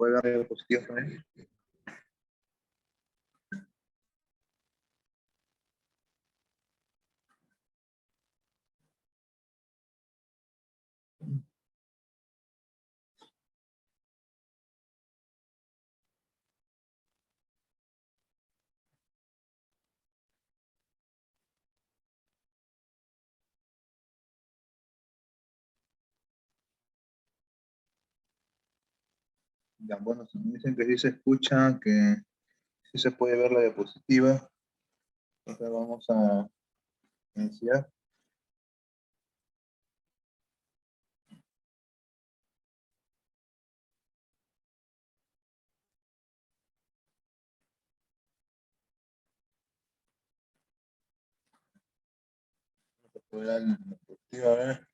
puede dar diapositivas también. Ya, bueno, si me dicen que sí se escucha, que sí se puede ver la diapositiva. Entonces vamos a iniciar. Voy a dar la diapositiva, a ver.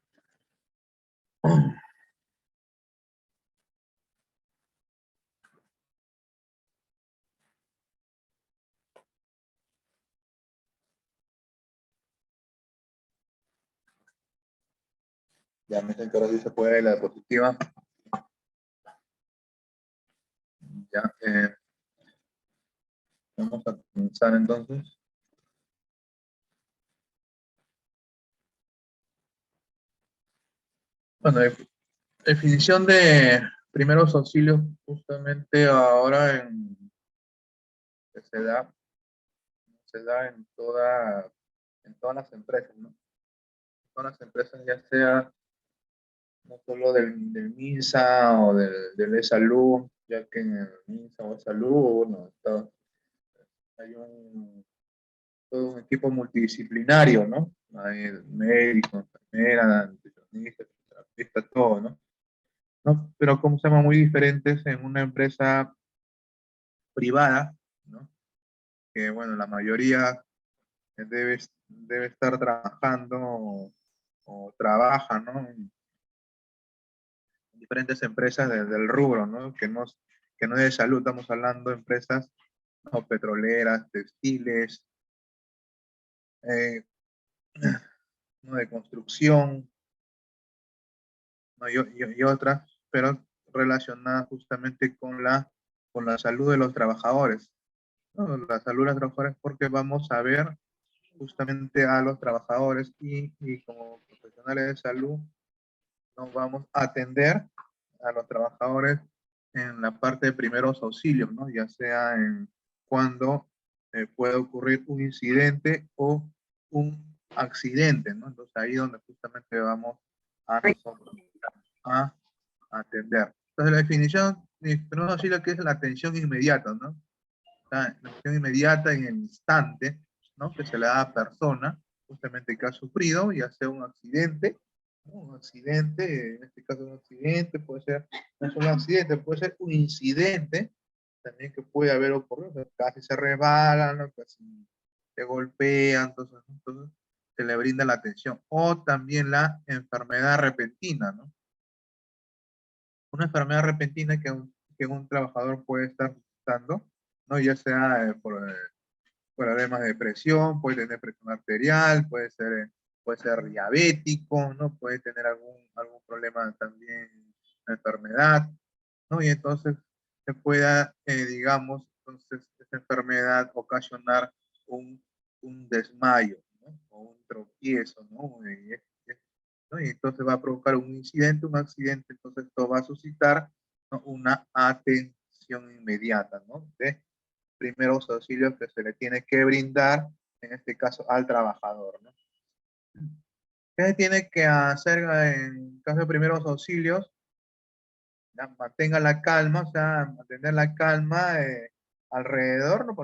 Ya me dicen que ahora sí se puede ver la diapositiva. Ya, vamos a comenzar entonces. Bueno, definición de primeros auxilios, justamente ahora que se da en todas las empresas, ¿no? En todas las empresas, ya sea no solo del MINSA o del E-Salud, ya que en el MINSA o E-Salud, bueno, hay todo un equipo multidisciplinario, ¿no? Hay médicos, enfermeras, nutricionistas, terapeutas, todo, ¿no? ¿No? Pero como se llama muy diferentes en una empresa privada, ¿no? Que bueno, la mayoría debe estar trabajando o trabaja, ¿no? En diferentes empresas del rubro, ¿no? Que no es de salud, estamos hablando de empresas no, petroleras, textiles, eh, ¿no? De construcción, ¿no? Y otras, pero relacionadas justamente con la salud de los trabajadores, ¿no? La salud de los trabajadores porque vamos a ver justamente a los trabajadores y como profesionales de salud nos vamos a atender a los trabajadores en la parte de primeros auxilios, ¿no? Ya sea en cuando puede ocurrir un incidente o un accidente, ¿no? Entonces ahí donde justamente vamos a nosotros a atender. Entonces la definición de primeros auxilios que es la atención inmediata, ¿no? La atención inmediata en el instante, ¿no? Que se le da a la persona, justamente que ha sufrido, ya sea un accidente, ¿no? Un accidente, en este caso un accidente, puede ser, no es un accidente, puede ser un incidente, también que puede haber ocurrido, o sea, casi se resbalan, ¿no? Casi se golpean, entonces se le brinda la atención. O también la enfermedad repentina, ¿no? Una enfermedad repentina que un trabajador puede estar pasando, ¿no? Ya sea por problemas de presión, puede tener presión arterial, puede ser diabético, ¿no? Puede tener algún problema también de enfermedad, ¿no? Y entonces se pueda, digamos, entonces esa enfermedad ocasionar un, un desmayo, ¿no? O un tropiezo, ¿no? ¿no? Y entonces va a provocar un accidente, entonces esto va a suscitar, ¿no? Una atención inmediata, ¿no? De primeros auxilios que se le tiene que brindar, en este caso al trabajador, ¿no? ¿Qué se tiene que hacer en caso de primeros auxilios? Ya, mantenga la calma, o sea, mantener la calma alrededor, ¿no?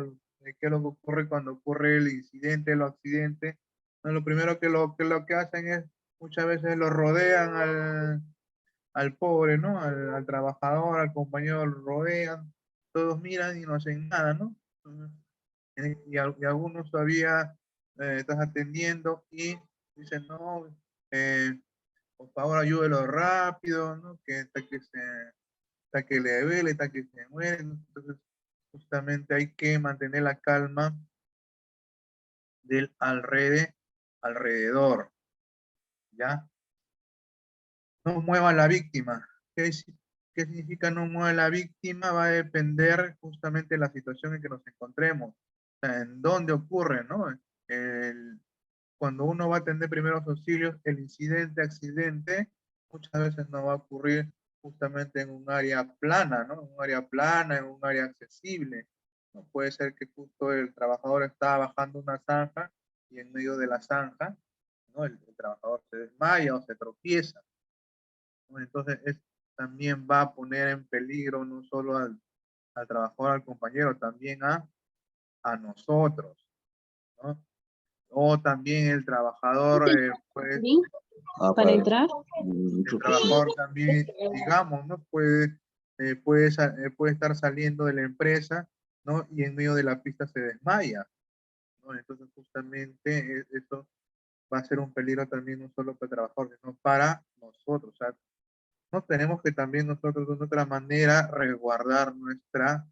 ¿Qué es lo que ocurre cuando ocurre el incidente, el accidente? ¿No? Lo primero lo que hacen es, muchas veces lo rodean al pobre, ¿no? Al trabajador, al compañero, lo rodean, todos miran y no hacen nada, ¿no? Y algunos todavía estás atendiendo y dicen, no, eh, por favor ayúdelo rápido, ¿no? Que está que le duele, está que se muere, ¿no? Entonces justamente hay que mantener la calma del alrededor, ¿ya? No mueva a la víctima. ¿Qué es? ¿Qué significa no mueve la víctima? Va a depender justamente de la situación en que nos encontremos, o sea, en dónde ocurre, ¿no? Cuando uno va a atender primeros auxilios, el incidente, accidente, muchas veces no va a ocurrir justamente en un área plana, ¿no? En un área plana, en un área accesible. No puede ser que justo el trabajador está bajando una zanja y en medio de la zanja, ¿no? El trabajador se desmaya o se tropieza, ¿no? Entonces, también va a poner en peligro no solo al trabajador, al compañero, también a nosotros, ¿no? O también el trabajador, pues, ¿Sí? Para entrar. el trabajador también, digamos, ¿no? Puede estar saliendo de la empresa, ¿no? Y en medio de la pista se desmaya, ¿no? Entonces, justamente, eso va a ser un peligro también no solo para el trabajador, sino para nosotros. O sea, no tenemos que también nosotros de otra manera resguardar nuestra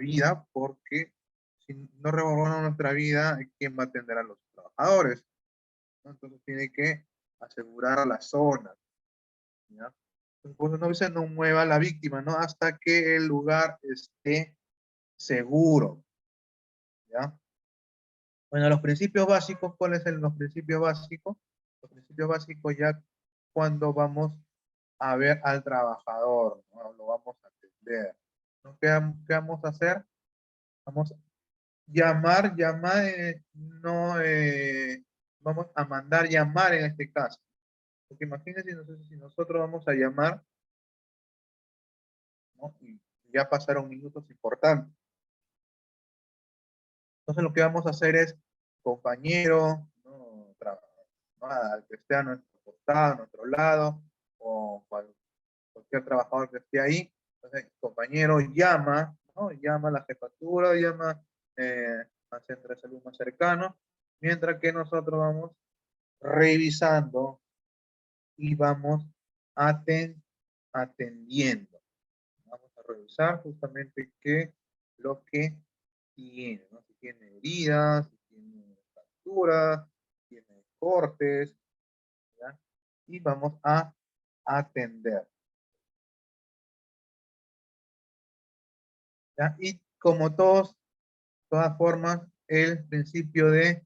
vida, porque si no resguardamos nuestra vida, ¿quién va a atender a los trabajadores? ¿No? Entonces tiene que asegurar la zona, ¿ya? Entonces, no se no mueva la víctima, ¿no? Hasta que el lugar esté seguro, ¿ya? Bueno, los principios básicos, ¿cuáles son los principios básicos? Los principios básicos ya cuando vamos a ver al trabajador, ¿no? Lo vamos a atender, ¿no? ¿Qué vamos a hacer? Vamos a llamar, no, vamos a mandar llamar en este caso. Porque imagínense si nosotros vamos a llamar, ¿no? Y ya pasaron minutos importantes. Entonces lo que vamos a hacer es, compañero, ¿no? ¿No? Al que esté a nuestro costado, a nuestro lado, o cualquier trabajador que esté ahí, entonces, compañero, llama, ¿no? Llama a la jefatura, llama al centro de salud más cercano, mientras que nosotros vamos revisando y vamos atendiendo. Vamos a revisar justamente qué lo que tiene, ¿no? Si tiene heridas, si tiene fracturas, si tiene cortes, ¿ya? Y vamos a atender, ¿ya? Y como todas formas, el principio de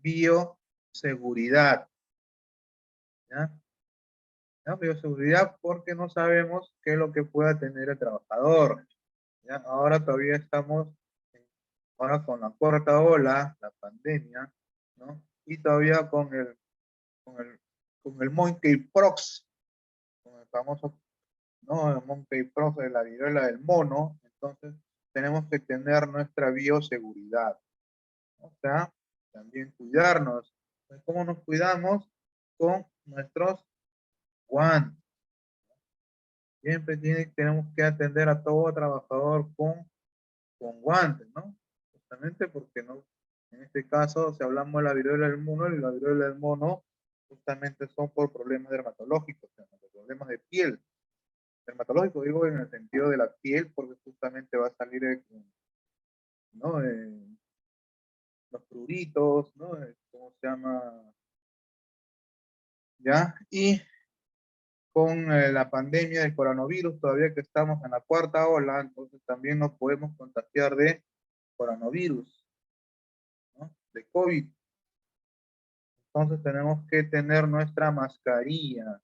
bioseguridad, ¿ya? ¿Ya? Bioseguridad porque no sabemos qué es lo que pueda tener el trabajador, ¿ya? Ahora todavía estamos ahora con la cuarta ola, la pandemia, ¿no? Y todavía con el, con el monkeypox, con el famoso, ¿no? El monkeypox de la viruela del mono, entonces tenemos que tener nuestra bioseguridad, ¿no? O sea, también cuidarnos. ¿Cómo nos cuidamos? Con nuestros guantes. Siempre tenemos que atender a todo trabajador con guantes, ¿no? Justamente porque no, en este caso, si hablamos de la viruela del mono, y la viruela del mono justamente son por problemas dermatológicos, o sea, problemas de piel. Dermatológico digo en el sentido de la piel, porque justamente va a salir, ¿no? Los pruritos, ¿no? ¿Cómo se llama? ¿Ya? Y con la pandemia del coronavirus, todavía que estamos en la cuarta ola, entonces también nos podemos contagiar de coronavirus, ¿no? De COVID. Entonces tenemos que tener nuestra mascarilla,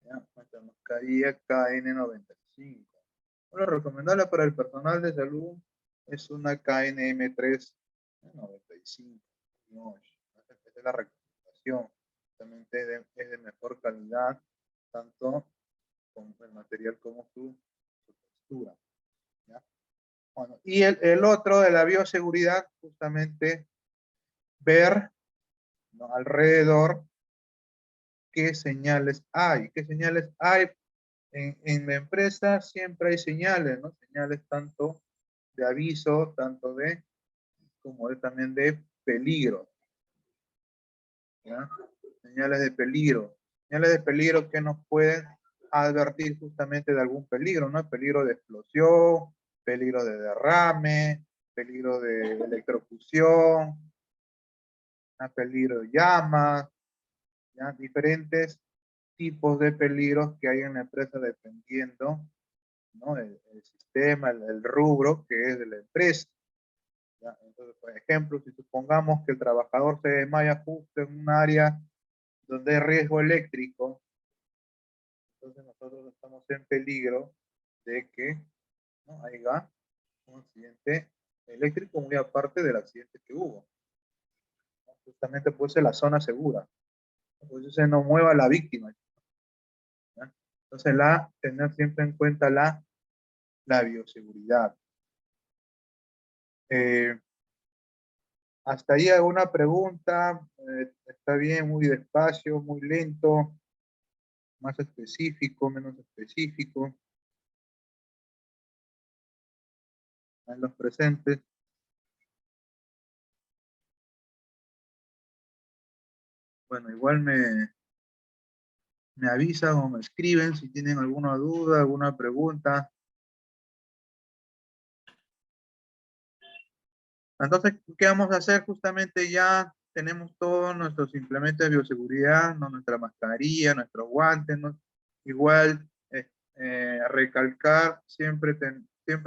¿ya? Nuestra mascarilla KN95. Lo recomendable para el personal de salud es una KNM3 95. No, esa es la recomendación. Realmente es de mejor calidad, tanto con el material como su textura, ¿ya? Bueno, y el otro de la bioseguridad, justamente ver, ¿no? Alrededor qué señales hay. ¿Qué señales hay? En la empresa siempre hay señales, ¿no? Señales tanto de aviso, tanto como también de peligro, ¿ya? Señales de peligro. Señales de peligro que nos pueden advertir justamente de algún peligro, ¿no? Peligro de explosión, peligro de derrame, peligro de electrocución, peligro de llamas, ¿ya? Diferentes tipos de peligros que hay en la empresa dependiendo, ¿no? El sistema, el rubro que es de la empresa. ¿Ya? Entonces, por ejemplo, si supongamos que el trabajador se desmaya justo en un área donde hay riesgo eléctrico, entonces nosotros estamos en peligro de que, ¿no?, haya un accidente eléctrico muy aparte del accidente que hubo, ¿no? Justamente puede ser la zona segura, ¿no? Pues se no mueva la víctima, ¿no? Entonces, tener siempre en cuenta la bioseguridad. Eh, Hasta ahí alguna pregunta. Está bien, muy despacio, muy lento, más específico, menos específico. En los presentes. Bueno, igual me avisan o me escriben si tienen alguna duda, alguna pregunta. Entonces, ¿qué vamos a hacer? Justamente ya tenemos todos nuestros implementos de bioseguridad, ¿no? Nuestra mascarilla, nuestros guantes, ¿no? Igual, recalcar, siempre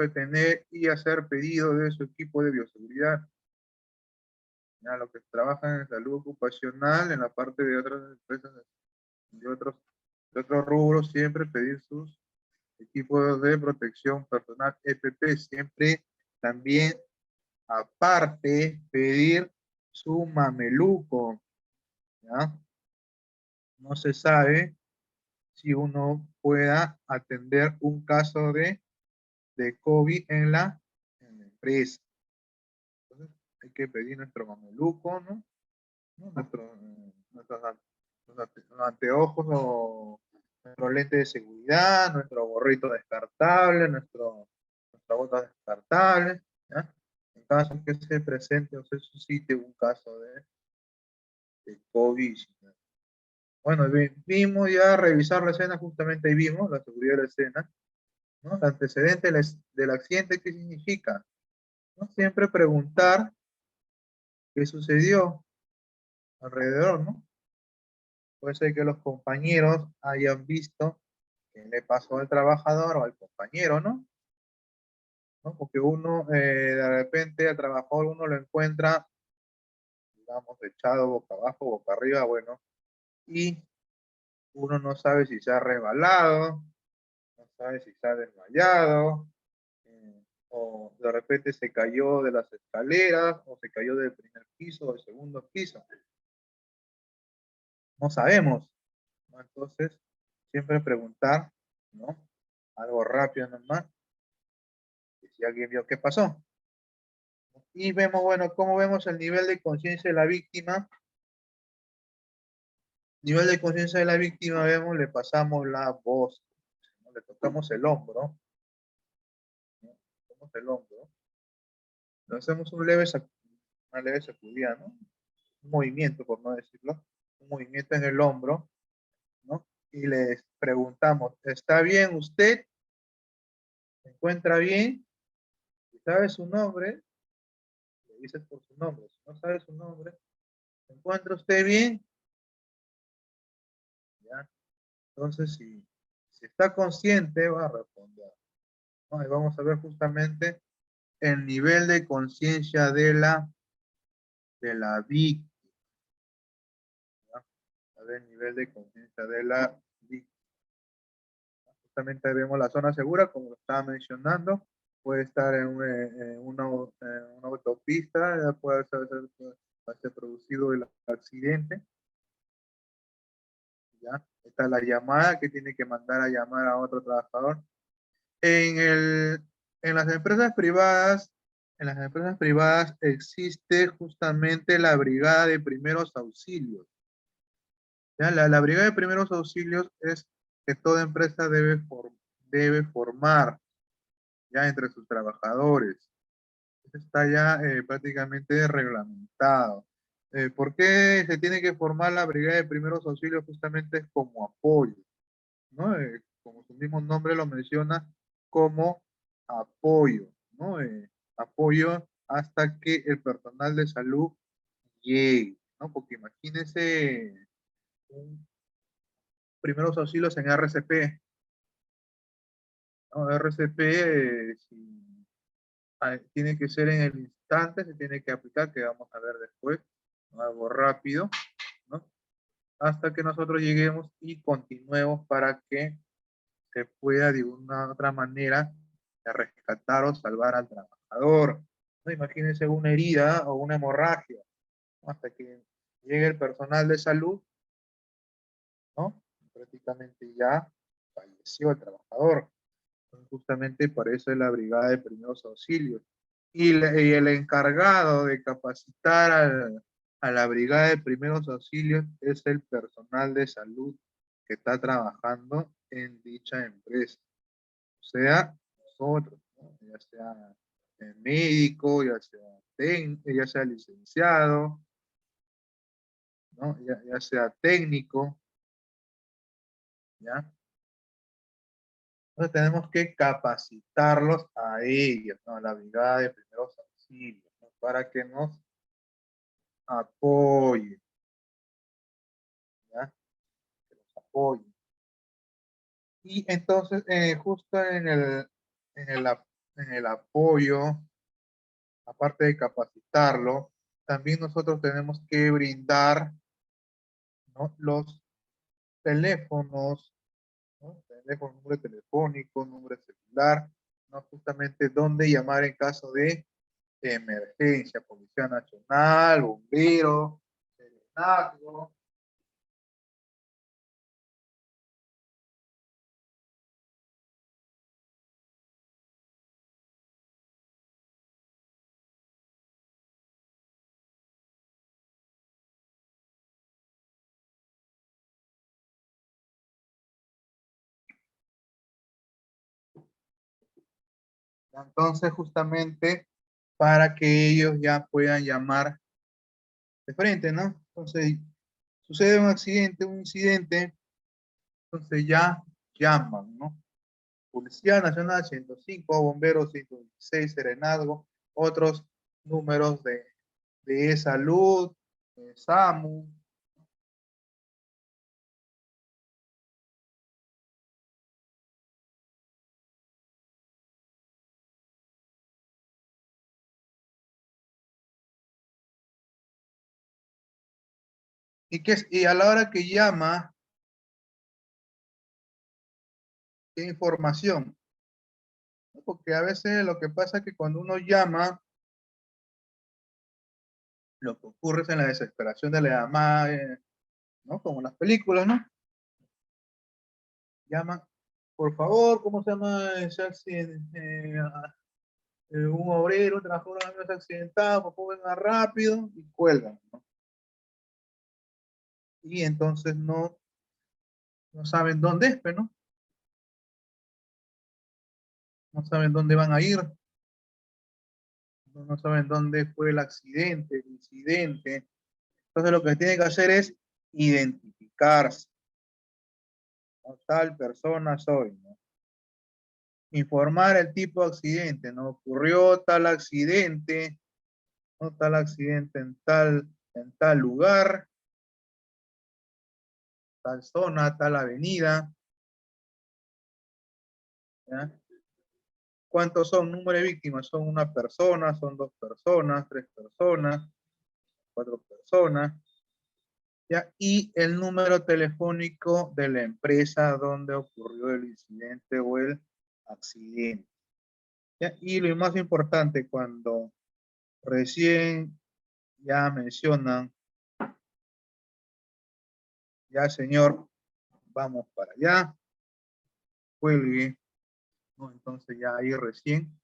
tener y hacer pedido de su equipo de bioseguridad. Ya, los que trabajan en salud ocupacional, en la parte de otras empresas, de otros rubros, siempre pedir sus equipos de protección personal EPP, siempre también aparte pedir su mameluco, ¿ya? No se sabe si uno pueda atender un caso de COVID en la empresa. Entonces, hay que pedir nuestro mameluco, ¿no? Nuestros anteojos o nuestro lente de seguridad, nuestro gorrito descartable, nuestra bota descartable, ¿ya? En caso que se presente o se suscite un caso de COVID. Bueno, vimos ya revisar la escena, justamente ahí vimos la seguridad de la escena, ¿no? El antecedente del accidente, ¿qué significa? ¿No? Siempre preguntar qué sucedió alrededor, ¿no? Puede ser que los compañeros hayan visto qué le pasó al trabajador o al compañero, ¿no? ¿No? Porque uno, de repente, al trabajador uno lo encuentra, digamos, echado boca abajo, boca arriba, bueno, y uno no sabe si se ha resbalado, no sabe si se ha desmayado, o de repente se cayó de las escaleras, o se cayó del primer piso o del segundo piso. No sabemos, ¿no? Entonces, siempre preguntar, ¿no? Algo rápido nomás, y si alguien vio qué pasó. Y vemos, bueno, cómo vemos el nivel de conciencia de la víctima. Nivel de conciencia de la víctima, vemos, le pasamos la voz, ¿no? Le tocamos el hombro, ¿no? Tocamos el hombro, le hacemos una leve sacudida, ¿no? Un movimiento, por no decirlo, un movimiento en el hombro, ¿no? Y les preguntamos, ¿está bien usted? ¿Se encuentra bien? Si sabe su nombre, le dices por su nombre. Si no sabe su nombre, ¿se encuentra usted bien? ¿Ya? Entonces, si está consciente, va a responder, ¿no? Y vamos a ver justamente el nivel de conciencia de la víctima, ¿no? A ver, el nivel de conciencia de la víctima. Justamente vemos la zona segura, como lo estaba mencionando, puede estar en una autopista, puede ser producido el accidente, ¿ya? Está la llamada que tiene que mandar a llamar a otro trabajador. En el, en las empresas privadas, en las empresas privadas existe justamente la brigada de primeros auxilios. ¿Ya? La brigada de primeros auxilios es que toda empresa debe formar ya entre sus trabajadores. Eso está ya prácticamente reglamentado. ¿Por qué se tiene que formar la brigada de primeros auxilios? Justamente es como apoyo, ¿no? Como su mismo nombre lo menciona, como apoyo, ¿no? Apoyo hasta que el personal de salud llegue, ¿no? Porque imagínense primeros auxilios en RCP. ¿No? RCP, si, tiene que ser en el instante, se tiene que aplicar, que vamos a ver después, ¿no? Algo rápido, ¿no? Hasta que nosotros lleguemos y continuemos para que se pueda de una u otra manera rescatar o salvar al trabajador. ¿No? Imagínense una herida o una hemorragia, ¿no? Hasta que llegue el personal de salud, ¿no? Prácticamente ya falleció el trabajador. Entonces, justamente por eso es la brigada de primeros auxilios. Y el encargado de capacitar a la brigada de primeros auxilios es el personal de salud que está trabajando en dicha empresa. O sea, nosotros, ¿no? Ya sea médico, ya sea licenciado, ¿no? Ya sea técnico, ¿ya? Entonces tenemos que capacitarlos a ellos, ¿no? A la brigada de primeros auxilios, ¿no? Para que nos apoyen, ¿ya? Que nos apoyen. Y entonces, justo en el apoyo, aparte de capacitarlo, también nosotros tenemos que brindar, ¿no? Los teléfonos, ¿no? Teléfono, número telefónico, número celular, ¿no? Justamente dónde llamar en caso de emergencia, Policía Nacional, Bombero, Serenazgo. Entonces, justamente para que ellos ya puedan llamar de frente, ¿no? Entonces, sucede un incidente, entonces ya llaman, ¿no? Policía Nacional 105, Bomberos 116, Serenazgo, otros números de salud, SAMU. Y a la hora que llama, ¿qué información? ¿No? Porque a veces lo que pasa es que cuando uno llama, lo que ocurre es en la desesperación de la llamada, ¿no? Como en las películas, ¿no? Llama, por favor, ¿cómo se llama ese accidente? Un obrero, un trabajador se ha accidentado, por favor, venga rápido y cuelgan, ¿no? Y entonces no saben dónde es, pero no saben dónde van a ir, no saben dónde fue el accidente, el incidente. Entonces lo que tiene que hacer es identificarse, ¿no? Tal persona soy, ¿no? Informar el tipo de accidente, ¿no? Ocurrió tal accidente, ¿no? Tal accidente en tal lugar, tal zona, tal avenida, ¿ya? ¿Cuántos son? Número de víctimas, son una persona, son dos personas, tres personas, cuatro personas, ¿ya? Y el número telefónico de la empresa donde ocurrió el incidente o el accidente, ¿ya? Y lo más importante, cuando recién ya mencionan, ya señor, vamos para allá, cuelgue, ¿no? Entonces ya ahí recién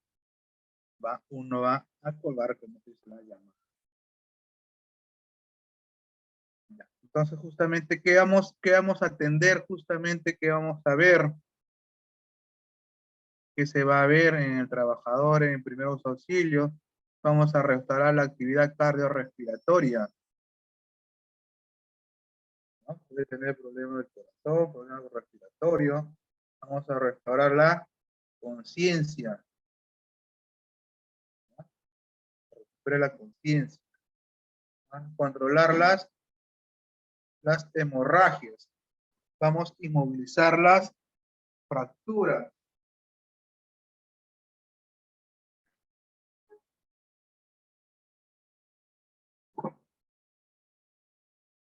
uno va a colgar, como se la llama. Ya. Entonces justamente, qué vamos a atender? Justamente, ¿qué vamos a ver? ¿Qué se va a ver en el trabajador en primeros auxilios? Vamos a restaurar la actividad cardiorrespiratoria, ¿no? Puede tener problemas del corazón, problemas respiratorios. Vamos a restaurar la conciencia, ¿no? Recupera la conciencia. Controlar las hemorragias, vamos a inmovilizar las fracturas.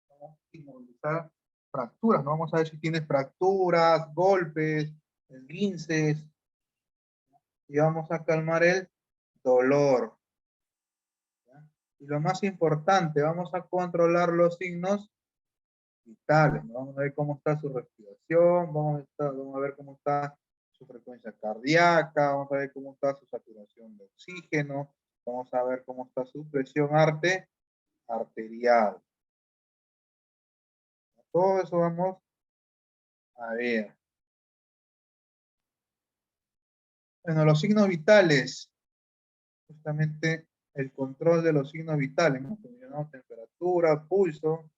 Vamos a inmovilizar fracturas, ¿no? Vamos a ver si tienes fracturas, golpes, esguinces, y vamos a calmar el dolor. ¿Ya? Y lo más importante, vamos a controlar los signos vitales, ¿no? Vamos a ver cómo está su respiración, vamos a ver cómo está su frecuencia cardíaca, vamos a ver cómo está su saturación de oxígeno, vamos a ver cómo está su presión arterial. Todo eso vamos a ver. Bueno, los signos vitales, justamente el control de los signos vitales, ¿no? Como temperatura, pulso,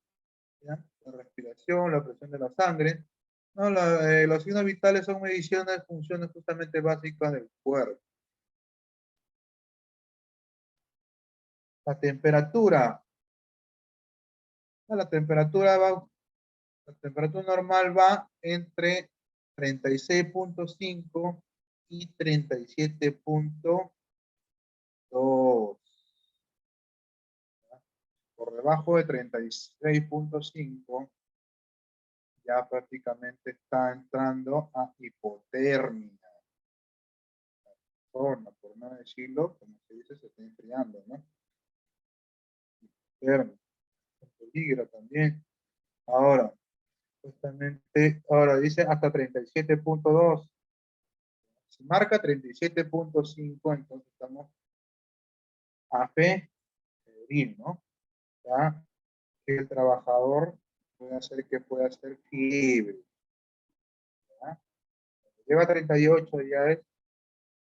¿ya? La respiración, la presión de la sangre. No, los signos vitales son mediciones, funciones justamente básicas del cuerpo. La temperatura. La temperatura la temperatura normal va entre 36.5 y 37.2. Por debajo de 36.5 ya prácticamente está entrando a hipotermia. Por no decirlo, como se dice, se está enfriando, ¿no? Hipotermia. Peligro también. Ahora, justamente, ahora dice hasta 37.2. Si marca 37.5, entonces estamos a febril, ¿no? Ya que el trabajador puede hacer fiebre. ¿Ya? Llega a 38 ya es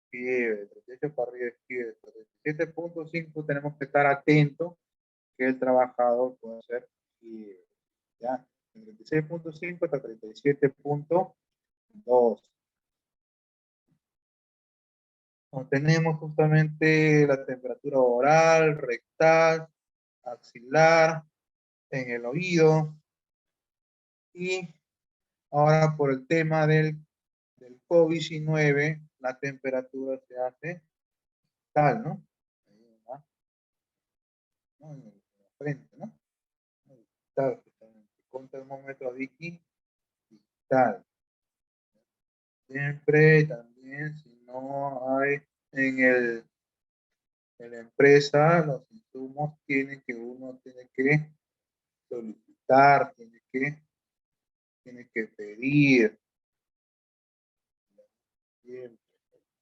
fiebre, 38 para arriba es fiebre. 37.5 tenemos que estar atentos que el trabajador puede hacer fiebre. ¿Ya? 36.5 hasta 37.2. Tenemos justamente la temperatura oral, rectal, axilar, en el oído. Y ahora por el tema del COVID-19, la temperatura se hace tal, ¿no? Ahí va, ¿no? En la frente, ¿no? Tal, con termómetro digital. Siempre también, si no hay en la empresa, los insumos uno tiene que solicitar, tiene que pedir. Siempre.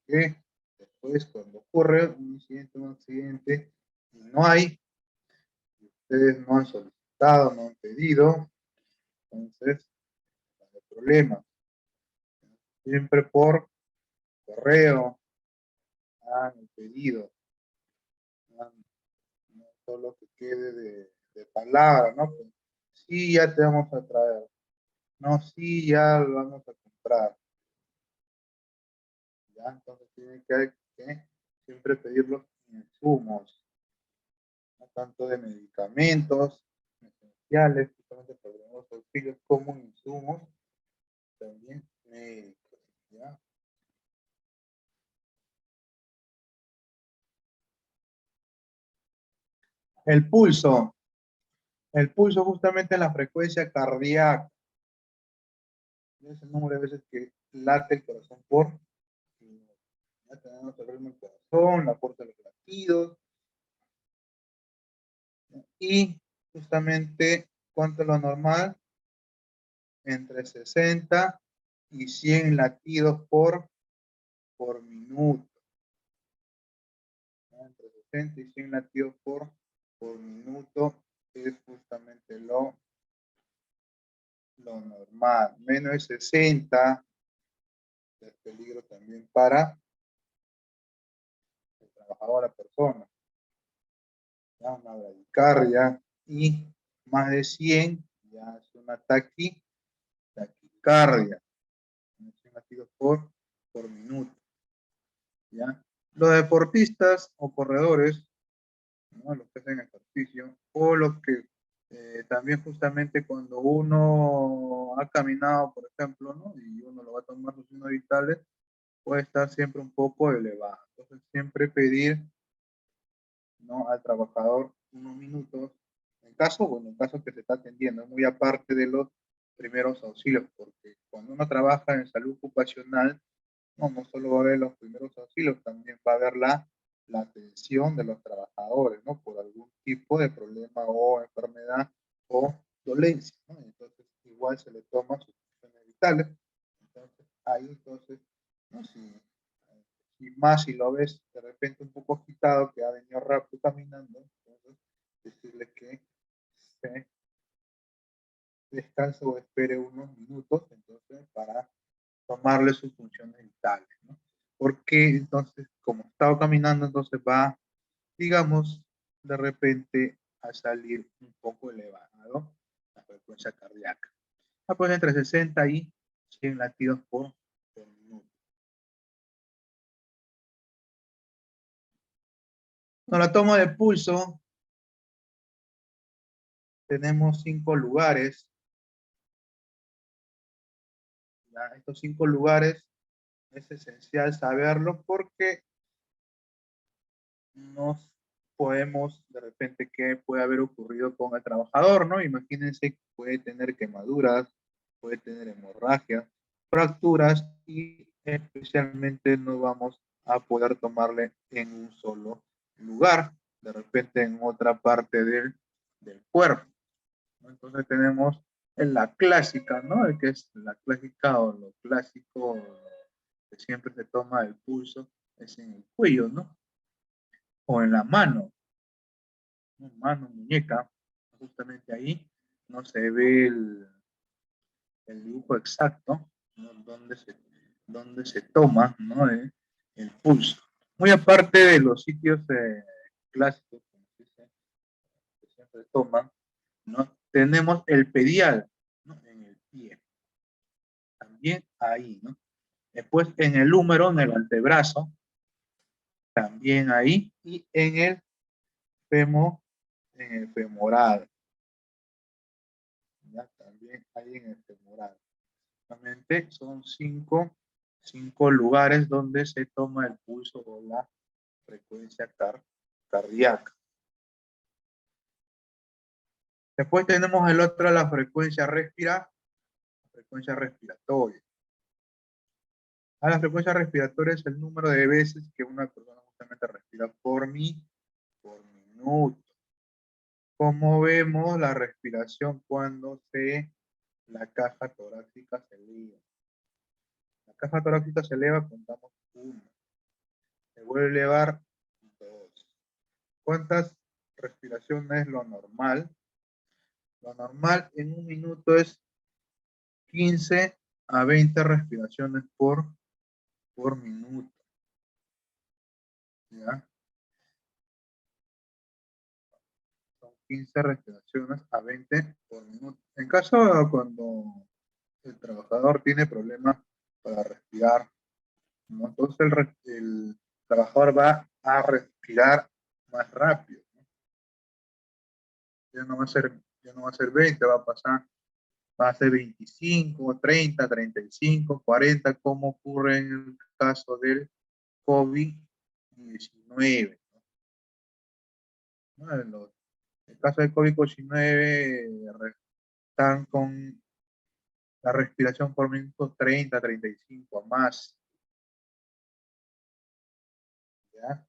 Que después, cuando ocurre un accidente, y no hay, ustedes no han solicitado, no han pedido, entonces, no hay problema. Siempre por correo, han pedido, no solo que quede de palabra, ¿no? Pues, sí, ya te vamos a traer. No, sí, ya lo vamos a comprar. ¿Ya? Entonces tienen que siempre pedir los insumos, no tanto de medicamentos esenciales, justamente para los auxilios como insumos, también médicos. ¿Ya? El pulso. El pulso justamente en la frecuencia cardíaca. Es el número de veces que late el corazón por ya tenemos el ritmo del corazón, la fuerza de los latidos, y justamente cuánto es lo normal, entre 60 y 100 latidos por minuto. ¿No? Entre 60 y 100 latidos por minuto es justamente lo normal. Menos de 60 es peligro también para el trabajador, la persona. ¿Ya? Una bradicardia, y más de 100 ya es una taquicardia. 100 latidos por minuto. ¿Ya? Los deportistas o corredores, ¿no? Los que hacen ejercicio, o los que También justamente cuando uno ha caminado, por ejemplo, ¿no? Y uno lo va a tomar sus signos vitales, puede estar siempre un poco elevado. Entonces, siempre pedir, ¿no?, al trabajador unos minutos, en caso que se está atendiendo, muy aparte de los primeros auxilios, porque cuando uno trabaja en salud ocupacional, no solo va a haber los primeros auxilios, también va a haber la atención de los trabajadores, ¿no? Por algún tipo de problema o enfermedad o dolencia, ¿no? Entonces, igual se le toma sus funciones vitales. Entonces, ahí, entonces, ¿no? Si más si lo ves de repente un poco agitado, que ha venido rápido caminando, entonces, decirle que se descanse o espere unos minutos, entonces, para tomarle sus funciones vitales, ¿no? Porque entonces, como estaba caminando, entonces va, digamos, de repente a salir un poco elevado la frecuencia cardíaca. Pues entre 60 y 100 latidos por minuto. Con la toma de pulso, tenemos 5 lugares. ¿Ya? Estos 5 lugares es esencial saberlo porque nos podemos, de repente, qué puede haber ocurrido con el trabajador, ¿no? Imagínense que puede tener quemaduras, puede tener hemorragias, fracturas y especialmente no vamos a poder tomarle en un solo lugar, de repente en otra parte del cuerpo, ¿no? Entonces tenemos en la clásica, ¿no? El que es la clásica o lo clásico que siempre se toma el pulso es en el cuello, ¿no? O en la mano, ¿no? Mano, muñeca, justamente ahí no se ve el dibujo exacto, ¿no? Donde se toma, ¿no? El pulso. Muy aparte de los sitios clásicos que siempre toman, ¿no? Tenemos el pedial, ¿no? En el pie, también ahí, ¿no? Después en el húmero, en el antebrazo, también ahí, y en el femo, en el femoral, ¿ya? También ahí en el femoral. Realmente son cinco lugares donde se toma el pulso o la frecuencia cardíaca. Después tenemos el otro, la frecuencia respiratoria. A la frecuencia respiratoria es el número de veces que una persona justamente respira por minuto. Como vemos, la respiración cuando la caja torácica se eleva. La caja torácica se eleva, contamos 1. Se vuelve a elevar 2. ¿Cuántas respiraciones es lo normal? Lo normal en un minuto es 15 a 20 respiraciones por minuto. ¿Ya? Son 15 respiraciones a 20 por minuto. En caso cuando el trabajador tiene problemas para respirar, ¿no? Entonces el trabajador va a respirar más rápido, ¿no? Ya no va a ser, ya no va a ser 20, va a ser 25, 30, 35, 40, como ocurre en el caso del COVID-19. ¿No? En el caso del COVID-19 están con la respiración por minuto 30, 35 más. ¿Ya?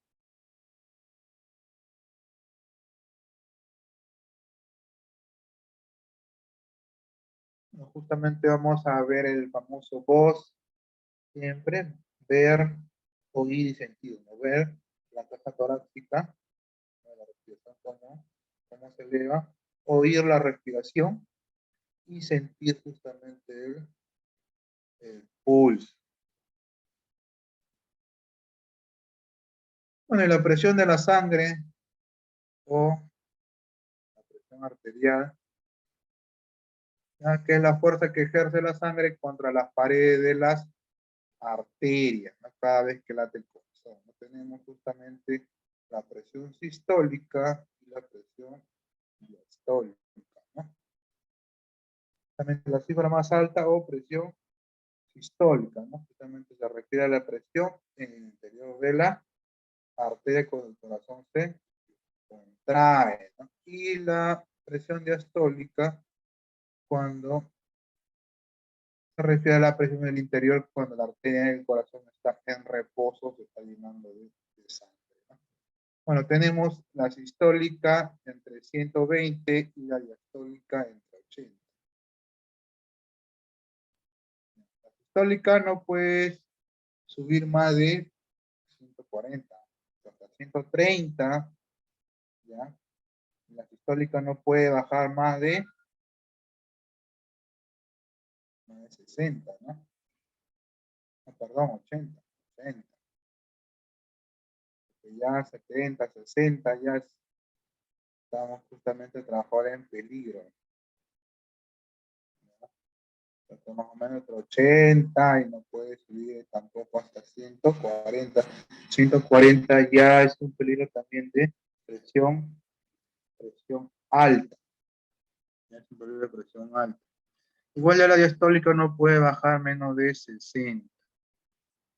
Justamente vamos a ver el famoso voz, siempre ver, oír y sentir, ¿no? Ver la caja torácica, ¿no? La respiración, cómo se eleva, oír la respiración y sentir justamente el pulso. Bueno, y la presión de la sangre o la presión arterial, ¿ya? Que es la fuerza que ejerce la sangre contra las paredes de las arterias, ¿no? Cada vez que late el corazón, ¿no? Tenemos justamente la presión sistólica y la presión diastólica. Justamente la cifra más alta o presión sistólica, ¿no? Justamente se refiere a la presión en el interior de la arteria cuando el corazón se contrae, ¿no? Y la presión diastólica cuando se refiere a la presión del interior cuando la arteria del corazón está en reposo, se está llenando de sangre, ¿no? Bueno, tenemos la sistólica entre 120 y la diastólica entre 80. La sistólica no puede subir más de 140, hasta 130, ¿ya? La sistólica no puede bajar más de 60, ¿no? No, perdón, 80, 80. Ya 70, 60, ya estamos justamente trabajando en peligro. Está más o menos entre 80 y no puede subir tampoco hasta 140. 140 ya es un peligro también de presión alta. Ya es un peligro de presión alta. Igual ya la diastólica no puede bajar menos de 60.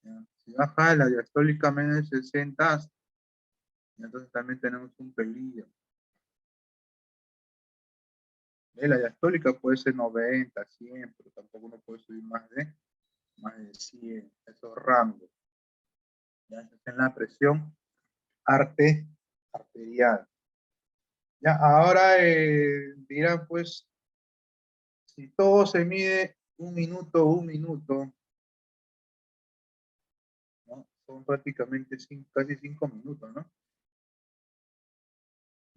¿Ya? Si baja la diastólica menos de 60, entonces también tenemos un peligro. La diastólica puede ser 90, 100, pero tampoco no puede subir más de 100, esos rangos. Ya es en la presión arterial. Ya, ahora dirán pues, si todo se mide un minuto, ¿no? Son prácticamente casi 5 minutos, ¿no?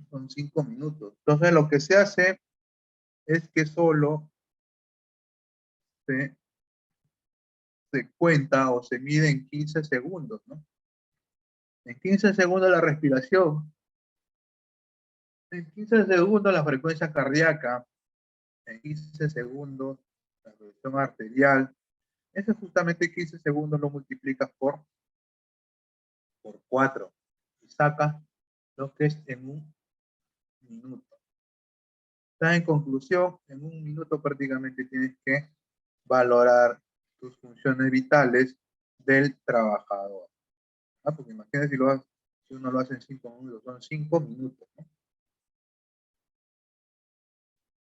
Son 5 minutos. Entonces lo que se hace es que solo se cuenta o se mide en 15 segundos, ¿no? En 15 segundos la respiración, en 15 segundos la frecuencia cardíaca, en 15 segundos la presión arterial. Ese justamente 15 segundos lo multiplicas por 4 y sacas lo que es en un minuto. Entonces, en conclusión, en un minuto prácticamente tienes que valorar tus funciones vitales del trabajador. ¿No? Porque imagínate si uno lo hace en 5 minutos, son 5 minutos, ¿no?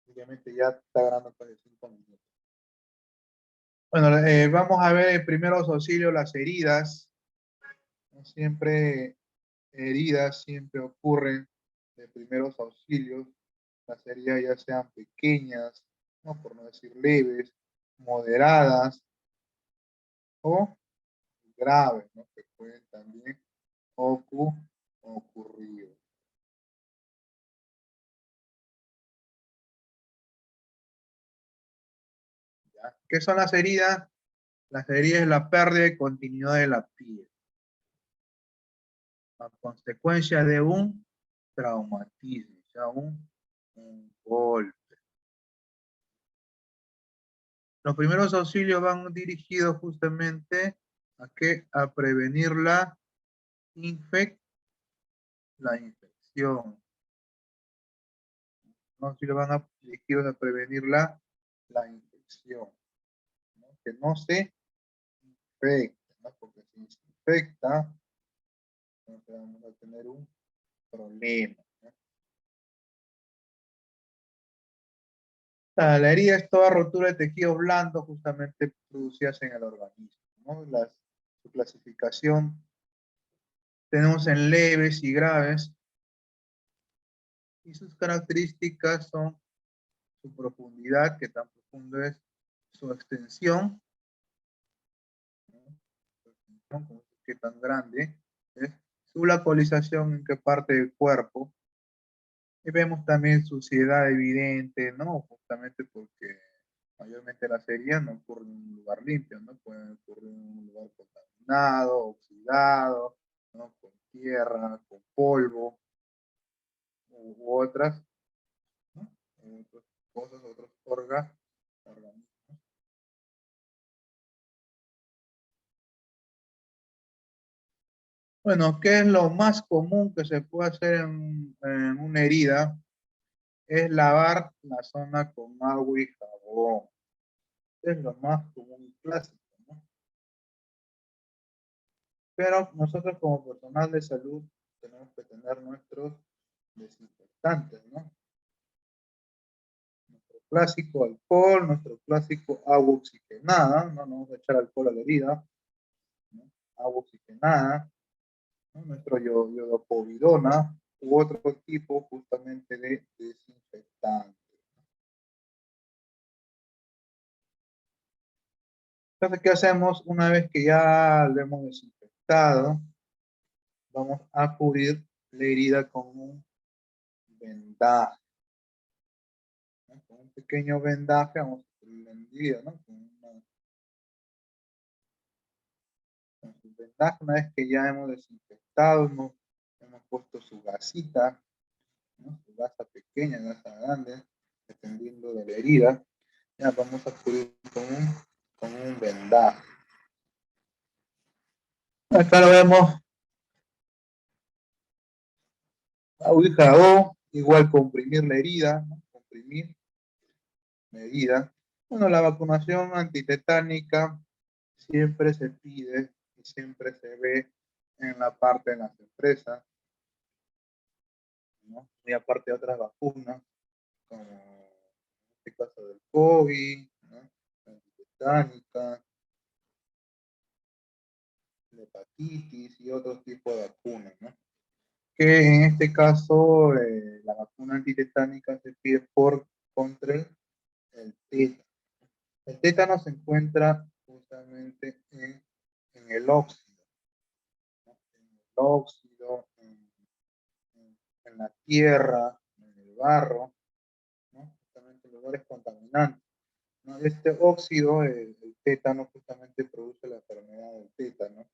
Obviamente ya está ganando casi 5 minutos. Bueno, vamos a ver en primeros auxilios las heridas. No siempre heridas, siempre ocurren de primeros auxilios. Las heridas ya sean pequeñas, ¿no? Por no decir leves, moderadas o graves, ¿no? Que pueden también ocurrir. ¿Ya? ¿Qué son las heridas? Las heridas es la pérdida de continuidad de la piel a consecuencia de un traumatismo, o sea, un golpe. Los primeros auxilios van dirigidos justamente a qué, a prevenir la infección. Los auxilios van dirigidos a prevenir la infección, ¿no? Que no se infecte, ¿no? Porque si se infecta, entonces vamos a tener un problema, ¿no? La herida es toda rotura de tejidos blandos justamente producidas en el organismo, ¿no? Su clasificación tenemos en leves y graves, y sus características son su profundidad, que tan profundo es, su extensión, ¿no? Qué tan grande es, su localización en qué parte del cuerpo, y vemos también suciedad evidente, ¿no? Justamente porque mayormente las heridas no ocurren en un lugar limpio, ¿no? Pueden ocurrir en un lugar contaminado, oxidado, ¿no? Con tierra, con polvo, u otras, ¿no? Otras cosas, otros organismos. Bueno, ¿qué es lo más común que se puede hacer en una herida? Es lavar la zona con agua y jabón. jabón. Es lo más común y clásico, ¿no? Pero nosotros como personal de salud tenemos que tener nuestros desinfectantes, ¿no? Nuestro clásico alcohol, nuestro clásico agua oxigenada, no nos vamos a echar alcohol a la herida, ¿no? Agua oxigenada, ¿no? Nuestro iodopovidona u otro tipo justamente de desinfectante. Entonces, ¿qué hacemos una vez que ya lo hemos desinfectado? Vamos a cubrir la herida con un vendaje, ¿no? Con un pequeño vendaje vamos a cubrir la herida, ¿no? Con su vendaje, una vez que ya hemos desinfectado, hemos puesto su gasita, ¿no? Su gasa pequeña, gasa grande, dependiendo de la herida, ya vamos a cubrir con un vendaje. Acá lo vemos, aguja o igual comprimir la herida, ¿no? Comprimir la herida. Bueno, la vacunación antitetánica siempre se pide y siempre se ve en la parte de las empresas, ¿no? Y aparte de otras vacunas, como en este caso del COVID, ¿no? La antitetánica, la hepatitis y otros tipos de vacunas, ¿no? Que en este caso la vacuna antitetánica se pide contra el tétano. El tétano se encuentra justamente en el óxido, ¿no? En el óxido, en la tierra, en el barro, ¿no? Justamente en lugares contaminantes, ¿no? Este óxido, el tétano, justamente produce la enfermedad del tétano,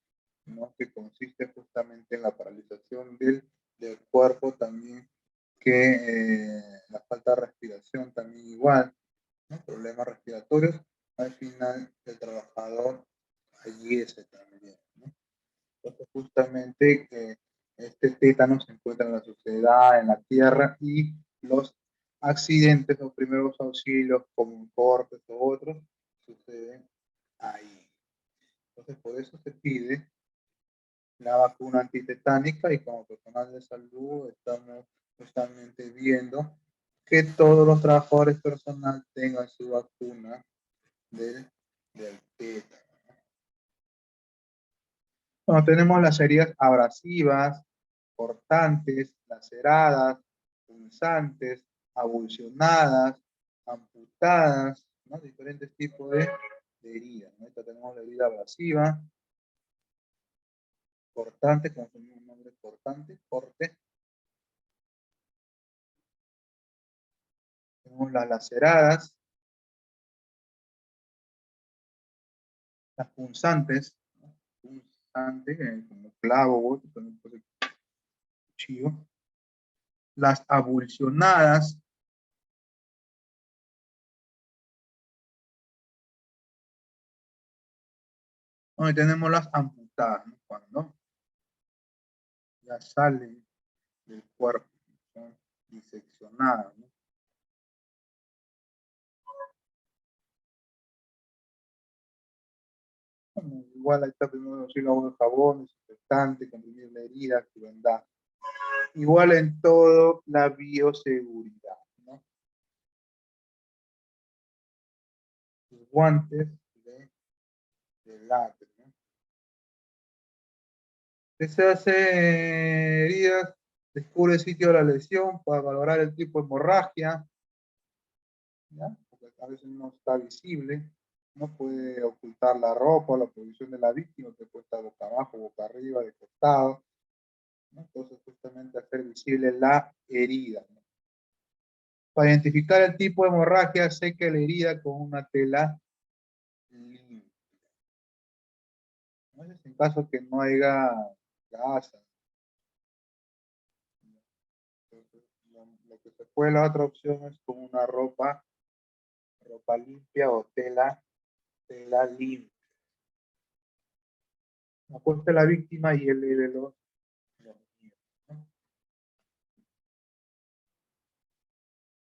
¿no? Que consiste justamente en la paralización del cuerpo también, que la falta de respiración también igual, ¿no? Problemas respiratorios, al final el trabajador fallece también, ¿no? Entonces justamente este tétano se encuentra en la sociedad, en la tierra, y los accidentes, los primeros auxilios como cortes o otros, suceden ahí. Entonces por eso se pide la vacuna antitetánica, y como personal de salud estamos justamente viendo que todos los trabajadores personal tengan su vacuna del tétano. Bueno, tenemos las heridas abrasivas, cortantes, laceradas, punzantes, avulsionadas, amputadas, ¿no? Diferentes tipos de heridas, ¿no? Esta tenemos la herida abrasiva, cortante, como su mismo nombre, cortante, corte. Tenemos las laceradas, las punzantes, ¿no? Punzante, como clavo, otro, también puede ser cuchillo. Las avulsionadas, donde tenemos las amputadas, ¿no? Cuando ya salen del cuerpo, son diseccionadas, ¿no? Bueno, igual ahí está primero agua de jabón, desinfectante, comprimir la herida, que vendar. Igual en todo la bioseguridad, ¿no? Los guantes de látex, ¿no? Que se hace heridas, descubre el sitio de la lesión para valorar el tipo de hemorragia, ¿ya? Porque a veces no está visible, no puede ocultar la ropa o la posición de la víctima, que puede estar boca abajo, boca arriba, de costado, ¿no? Entonces justamente hacer visible la herida, ¿no? Para identificar el tipo de hemorragia, seque la herida con una tela limpia, ¿no? Es en caso que no haya gasas. Entonces, lo que se puede, la otra opción es con una ropa limpia o tela limpia. Acueste la víctima y eleve los niños, ¿no?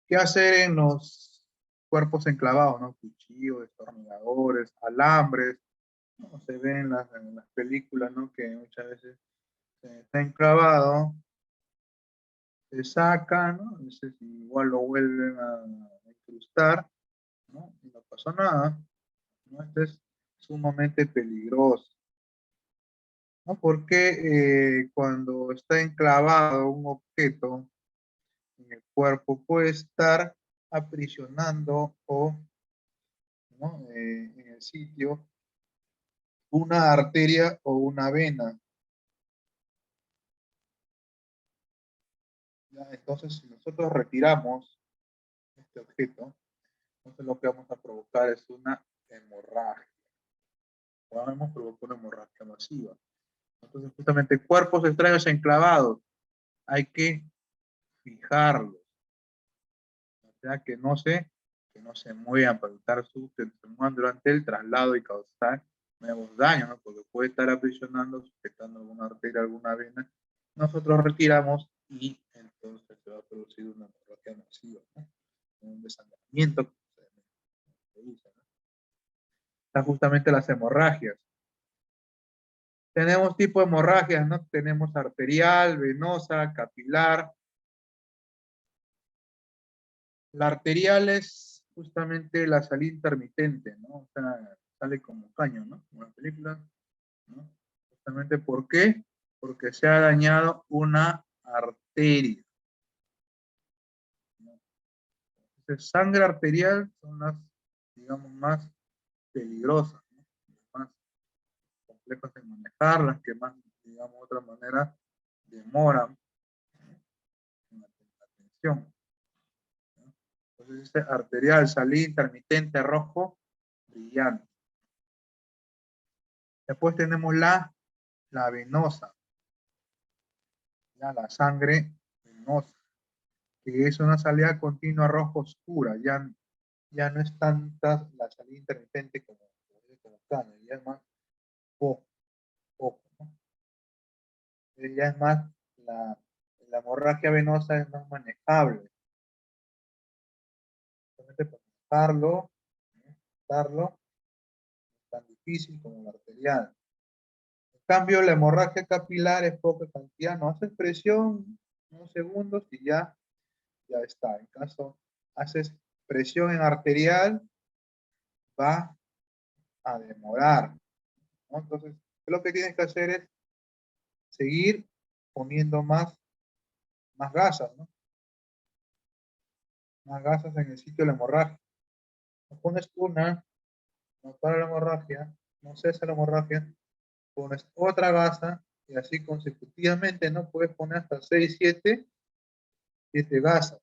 ¿Qué hacer cuerpos enclavados, ¿no? Cuchillos, destornilladores, alambres, ¿no? Se ven en las películas, ¿no? Que muchas veces está enclavado, se saca, ¿no? Entonces igual lo vuelven a incrustar, ¿no? Y no pasó nada, ¿no? Esto es sumamente peligroso, ¿no? Porque cuando está enclavado un objeto en el cuerpo puede estar aprisionando o, ¿no? En el sitio una arteria o una vena. ¿Ya? Entonces, si nosotros retiramos este objeto, entonces lo que vamos a provocar es una hemorragia. Podemos provocar una hemorragia masiva. Entonces, justamente cuerpos extraños enclavados, hay que fijarlos, o sea, que no se muevan para evitar que se muevan durante el traslado y causar nuevos daños, ¿no? Porque puede estar aprisionando, sujetando alguna arteria, alguna vena. Nosotros retiramos y entonces se va a producir una hemorragia masiva, ¿no? Un desangramiento que se usa, ¿no? Están justamente las hemorragias. Tenemos tipo de hemorragias, ¿no? Tenemos arterial, venosa, capilar. La arterial es justamente la salida intermitente, ¿no? O sea, sale como caño, ¿no? Como en la película, ¿no? Justamente, ¿por qué? Porque se ha dañado una arteria, ¿no? Entonces, sangre arterial son las, digamos, más peligrosas, ¿no? Más complejas de manejar, las que más, digamos, de otra manera, demoran en la atención, ¿no? Entonces, este arterial, salida intermitente, rojo, brillante. Después tenemos la venosa, ya la sangre venosa, que es una salida continua roja oscura, ya no es tanta la salida intermitente como sangre, ya es más poco, ¿no? Ya es más, la hemorragia venosa es más manejable. Solamente para manejarlo, ¿no? Darlo, es tan difícil como la arterial. En cambio, la hemorragia capilar es poca cantidad, no haces presión unos segundos y ya está. En caso haces presión en arterial, va a demorar, ¿no? Entonces, lo que tienes que hacer es seguir poniendo más gasas, ¿no? Más gasas en el sitio de la hemorragia. No pones una, no para la hemorragia, no cesa la hemorragia, pones otra gasa y así consecutivamente, ¿no? Puedes poner hasta 6, 7 gasas.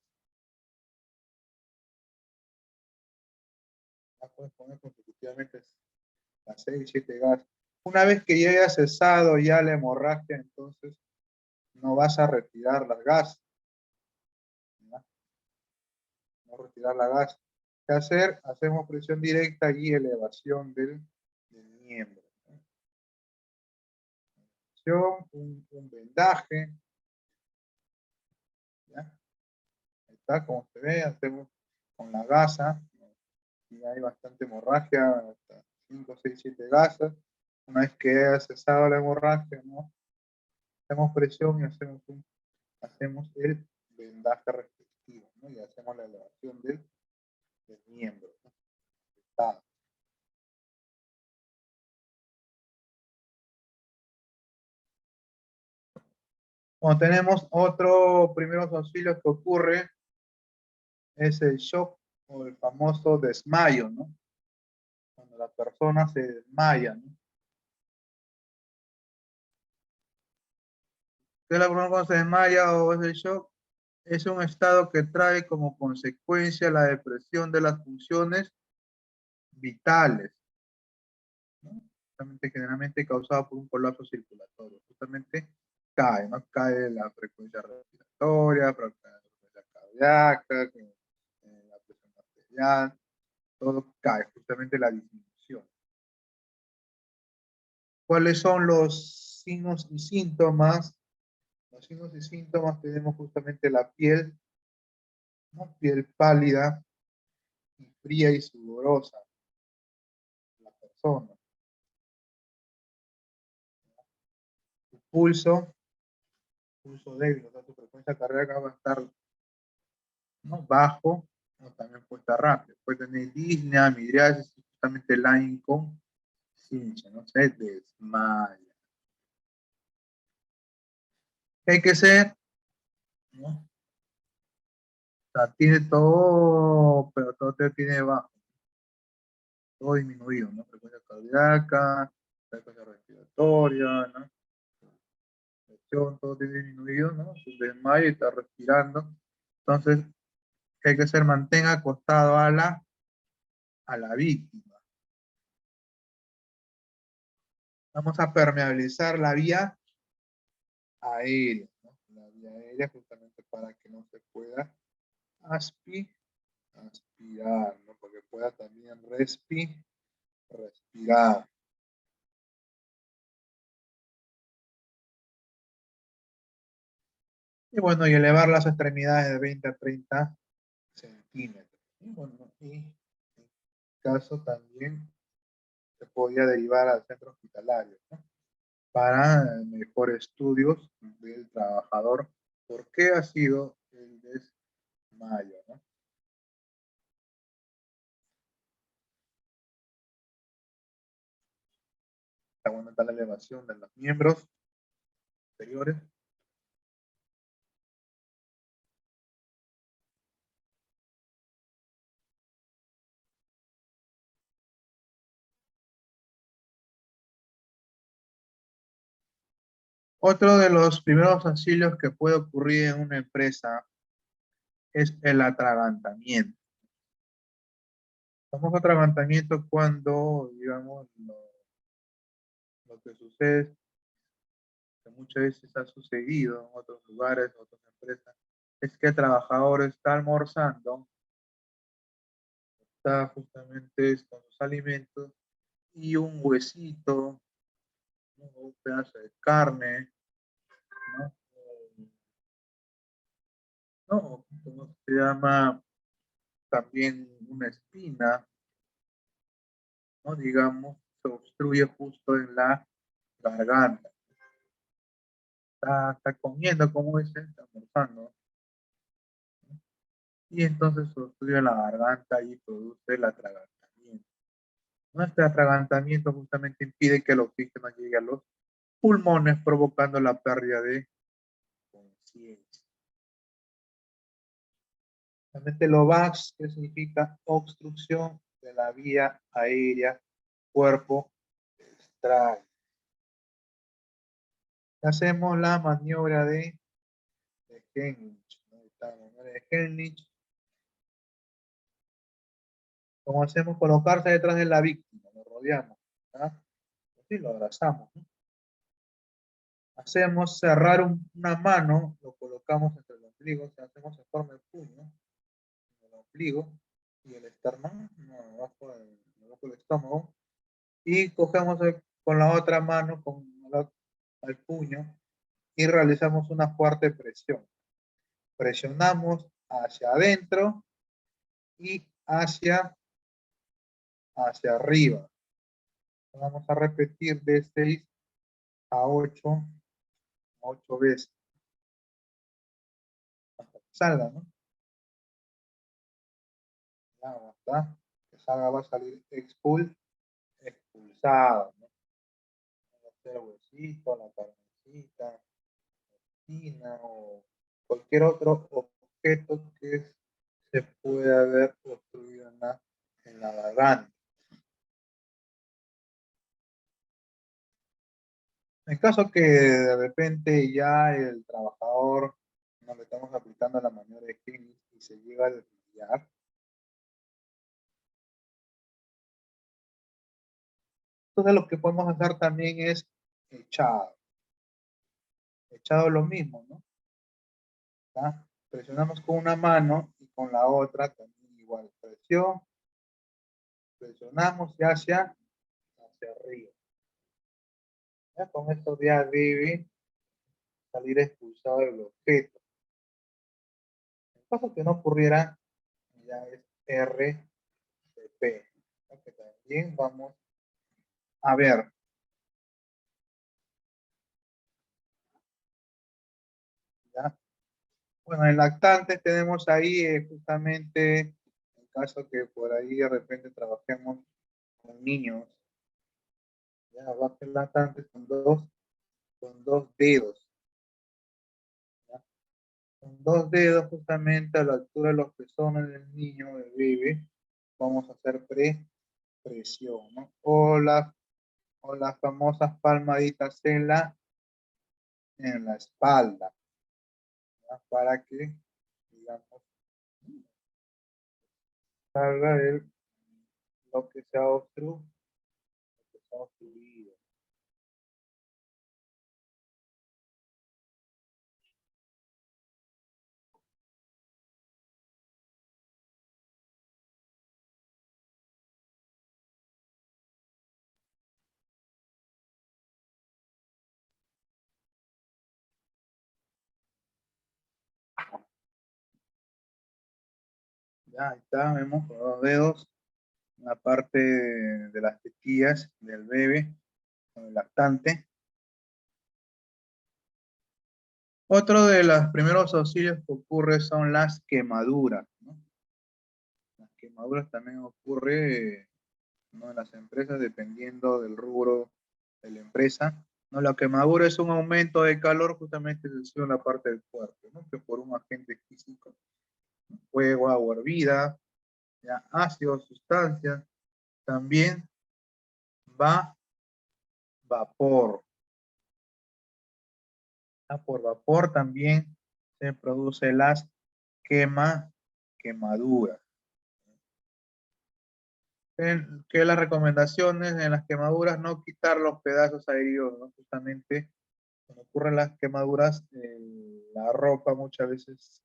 Ya puedes poner consecutivamente las 6, 7 gasas. Una vez que ya haya cesado ya la hemorragia, entonces no vas a retirar las gasas, ¿no? No retirar la gasa. ¿Qué hacer? Hacemos presión directa y elevación del miembro, ¿no? Un vendaje, ¿ya? Ahí está, como se ve, hacemos con la gasa, ¿no? Y hay bastante hemorragia, hasta 5, 6, 7 gasas. Una vez que haya cesado la hemorragia, ¿no? Hacemos presión y hacemos el vendaje respectivo, ¿no? Y hacemos la elevación del miembro, ¿no? Está. Cuando tenemos otro primeros auxilios que ocurre, es el shock o el famoso desmayo, ¿no? Cuando la persona se desmaya, ¿no? ¿Qué es la persona cuando se desmaya o es el shock? Es un estado que trae como consecuencia la depresión de las funciones vitales, ¿no? Justamente, generalmente causado por un colapso circulatorio. Justamente cae, ¿no? Cae la frecuencia respiratoria, la frecuencia cardíaca, la presión arterial, todo cae, justamente la disminución. ¿Cuáles son los signos y síntomas? Los signos y síntomas tenemos justamente la piel, ¿no? Piel pálida y fría y sudorosa la persona. Tu pulso débil, o sea, tu frecuencia cardíaca va a estar, ¿no?, bajo, o también puede estar rápido. Puede tener disnea, midriasis, justamente la inconsciencia, no se desmaya. ¿Qué hay que hacer? ¿No? O sea, tiene todo, pero todo te tiene bajo, todo disminuido, ¿no? Frecuencia cardíaca, frecuencia respiratoria, ¿no? Presión, todo tiene disminuido, ¿no? Se desmaya y está respirando. Entonces, ¿qué hay que hacer? Mantenga acostado a la víctima. Vamos a permeabilizar la vía aérea, ¿no? La vía aérea justamente para que no se pueda aspirar, ¿no? Porque pueda también respirar. Y bueno, y elevar las extremidades de 20 a 30 centímetros. Y bueno, y en caso también se podría derivar al centro hospitalario, ¿no?, para mejores estudios del trabajador. ¿Por qué ha sido el desmayo, ¿no? Aumenta la elevación de los miembros superiores. Otro de los primeros auxilios que puede ocurrir en una empresa es el atragantamiento. Somos atragantamiento cuando, digamos, lo que sucede, que muchas veces ha sucedido en otros lugares, en otras empresas, es que el trabajador está almorzando, está justamente con sus alimentos y un huesito, ¿no?, un pedazo de carne, ¿no? No, ¿cómo se llama? También una espina, ¿no? Digamos, se obstruye justo en la garganta. Está comiendo, como dicen, está almorzando, ¿no? Y entonces se obstruye la garganta y produce el atragantamiento. ¿No? Este atragantamiento justamente impide que el oxígeno llegue a los pulmones, provocando la pérdida de conciencia. Realmente lo VAX, que significa obstrucción de la vía aérea, cuerpo extraño. Hacemos la maniobra de Heimlich, ¿no? Esta maniobra de Heimlich. Como hacemos, colocarse detrás de la víctima, lo rodeamos, ¿ah? Así lo abrazamos, ¿no? Hacemos cerrar una mano, lo colocamos entre el ombligo, o sea, hacemos en forma de puño, el ombligo y el esternón, no, abajo del estómago, y cogemos con la otra mano, con el puño, y realizamos una fuerte presión. Presionamos hacia adentro y hacia arriba. Vamos a repetir de 6 a 8 veces. Hasta que salga, ¿no? Ya, ¿verdad? Que salga, va a salir expulsado, ¿no? El huesito, la carnecita, la espina o cualquier otro objeto que se puede haber obstruido en la garganta. En caso que de repente ya el trabajador no le estamos aplicando la maniobra de Heimlich y se llega a desmayar, entonces lo que podemos hacer también es echado. Echado lo mismo, ¿no? ¿Está? Presionamos con una mano y con la otra también igual. Presión, presionamos y hacia arriba. ¿Ya? Con esto ya debe salir expulsado el objeto. En caso que no ocurriera, ya es R P. Que también vamos a ver. ¿Ya? Bueno, en lactantes tenemos ahí justamente el caso que por ahí de repente trabajemos con niños. Ya, va a ser lactantes con dos dedos. ¿Ya? Con dos dedos justamente a la altura de los pezones del niño, del bebé, vamos a hacer presión, ¿no? O las famosas palmaditas en la espalda, ¿ya? Para que, digamos, salga lo que se ha obstruido. Ya, ahí está, vemos con los dedos en la parte de las tetillas del bebé, con el lactante. Otro de los primeros auxilios que ocurre son las quemaduras, ¿no? Las quemaduras también ocurre, ¿no? En las empresas, dependiendo del rubro de la empresa. ¿No? La quemadura es un aumento de calor justamente en la parte del cuerpo, ¿no? Que por un agente físico, fuego, agua hervida, ya, ácidos, sustancias, también va vapor. Por vapor también se produce las quemaduras. Que las recomendaciones en las quemaduras, no quitar los pedazos adheridos, ¿no? Justamente cuando ocurren las quemaduras, la ropa muchas veces,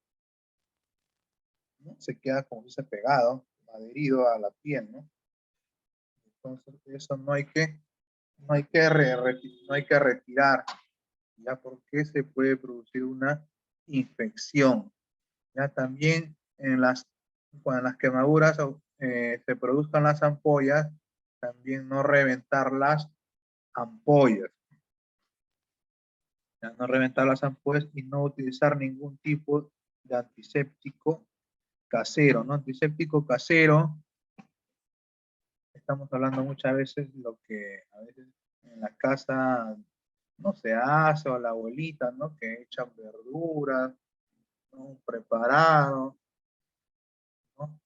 ¿no? Se queda como si dice pegado, adherido a la piel, ¿no? Entonces eso no hay que retirar, ya porque se puede producir una infección. Ya también cuando las quemaduras se produzcan las ampollas, también no reventar las ampollas. Ya, no reventar las ampollas y no utilizar ningún tipo de antiséptico casero, ¿no? Antiséptico casero, estamos hablando muchas veces lo que a veces en la casa no se hace, o la abuelita, ¿no? Que echan verduras, ¿no? Un preparado, ¿no?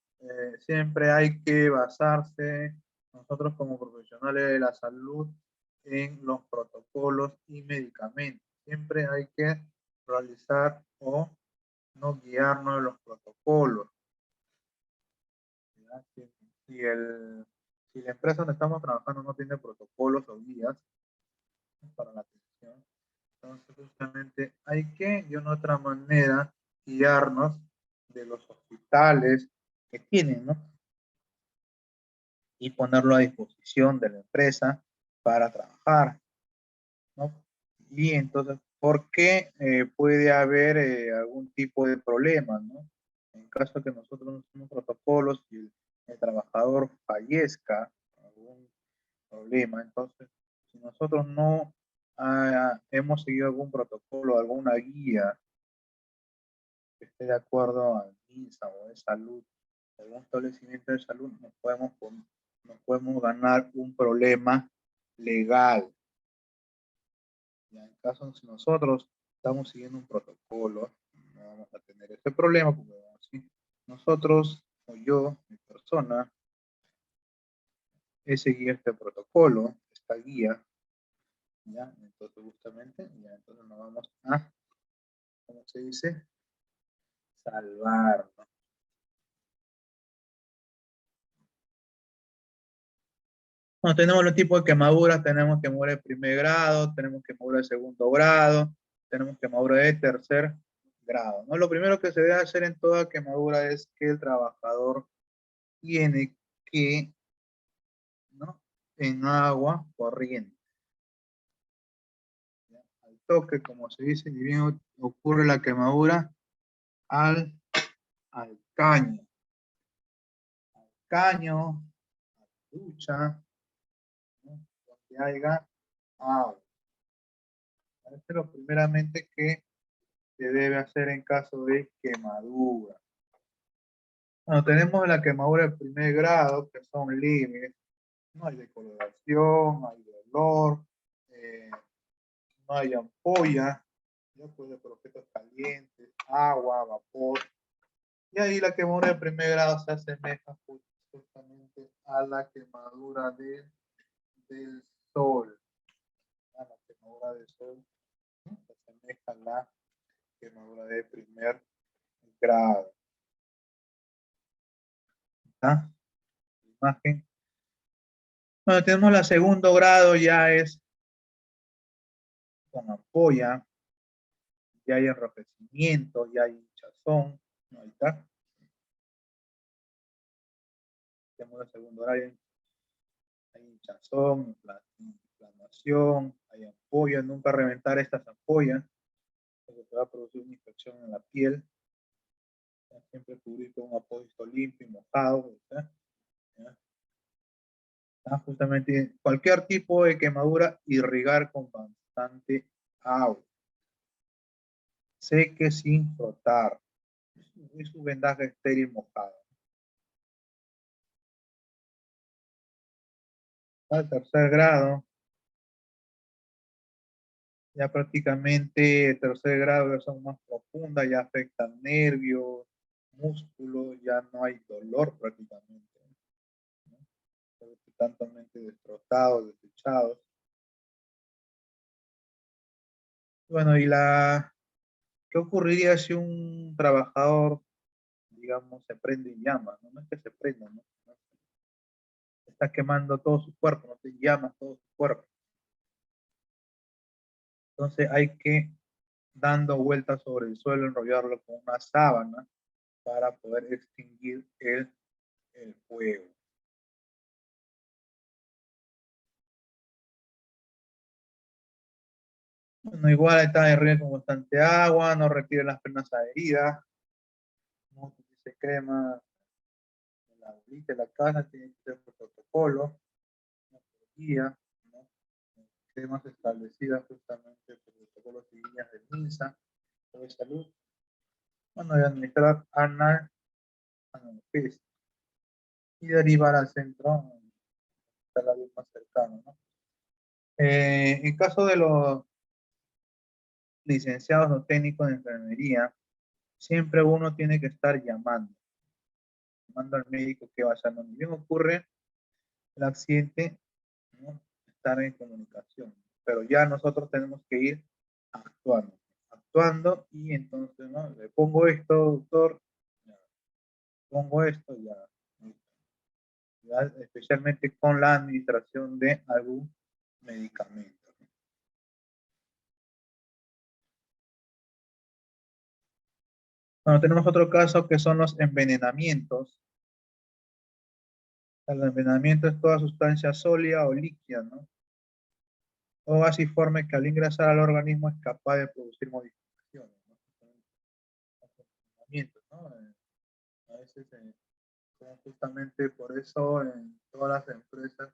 Siempre hay que basarse nosotros como profesionales de la salud en los protocolos y medicamentos. Siempre hay que realizar o no guiarnos en los protocolos. Si, si, si la empresa donde estamos trabajando no tiene protocolos o guías para la atención, entonces justamente hay que de una otra manera guiarnos de los hospitales que tienen, ¿no? Y ponerlo a disposición de la empresa para trabajar, ¿no? Y entonces, ¿por qué puede haber algún tipo de problema, ¿no? En caso de que nosotros no tenemos protocolos y el trabajador fallezca, algún problema, entonces, si nosotros no hemos seguido algún protocolo, alguna guía que esté de acuerdo al MINSA o de salud, algún establecimiento de salud, nos podemos ganar un problema legal. Ya en caso, si nosotros estamos siguiendo un protocolo, no vamos a tener ese problema, porque ¿sí? Nosotros, o yo, mi persona, he seguido este protocolo, esta guía, ¿ya? Entonces, justamente, ya entonces nos vamos a, ¿cómo se dice? Salvar, ¿no? Bueno, tenemos los tipos de quemaduras, tenemos quemadura de primer grado, tenemos quemadura de segundo grado, tenemos quemadura de tercer grado, ¿no? Lo primero que se debe hacer en toda quemadura es que el trabajador tiene que, ¿no? En agua corriente. ¿Ya? Al toque, como se dice, y bien ocurre la quemadura al caño. Al caño, ducha, ¿no? Donde haya agua. Esto es lo primeramente que se debe hacer en caso de quemadura. Bueno, tenemos la quemadura de primer grado, que son leves, no hay decoloración, no hay dolor, no hay ampolla, ya puede por objetos calientes, agua, vapor. Y ahí la quemadura de primer grado se asemeja justamente a la quemadura del sol. A la quemadura del sol, ¿no? Se asemeja a la quemadura de primer grado. ¿Está? Imagen. Bueno, tenemos la segundo grado, ya es con ampolla, ya hay enrojecimiento, ya hay hinchazón. Ahí está. Tenemos el segundo grado, hay hinchazón, inflamación, hay ampolla. Nunca reventar estas ampollas, porque se va a producir una infección en la piel. Siempre cubrir con un apoyo limpio y mojado. ¿Ya? Justamente cualquier tipo de quemadura, irrigar con bastante agua. Seque sin frotar. Es su vendaje estéril mojado. Al tercer grado, ya prácticamente el tercer grado ya son más profundas, ya afectan nervios, músculos, ya no hay dolor prácticamente, ¿no? Están totalmente destrozados, desechados. Bueno, ¿qué ocurriría si un trabajador, digamos, se prende en llamas? No, no es que se prenda, ¿no? Está quemando todo su cuerpo, no te llamas todo su cuerpo. Entonces hay que, dando vueltas sobre el suelo, enrollarlo con una sábana para poder extinguir el fuego. Bueno, igual está de riego con bastante agua, no retire las prendas adheridas, no se crema en la bolita de la casa, tiene que ser por protocolo, una guía, ¿no? Cremas establecidas justamente por protocolos y guías de MINSA, de salud. Bueno, de administrar anal, analgésico, y derivar al centro, a la vez más cercano, ¿no? En caso de los licenciados o técnicos de enfermería, siempre uno tiene que estar llamando al médico que vaya. Donde bien ocurre el accidente, ¿no? Estar en comunicación. Pero ya nosotros tenemos que ir actuando y entonces, ¿no? Le pongo esto, doctor, ya, pongo esto, ya, especialmente con la administración de algún medicamento. Bueno, tenemos otro caso que son los envenenamientos. El envenenamiento es toda sustancia sólida o líquida, ¿no? O gasiforme que al ingresar al organismo es capaz de producir modificaciones, ¿no? ¿No? A veces justamente por eso en todas las empresas,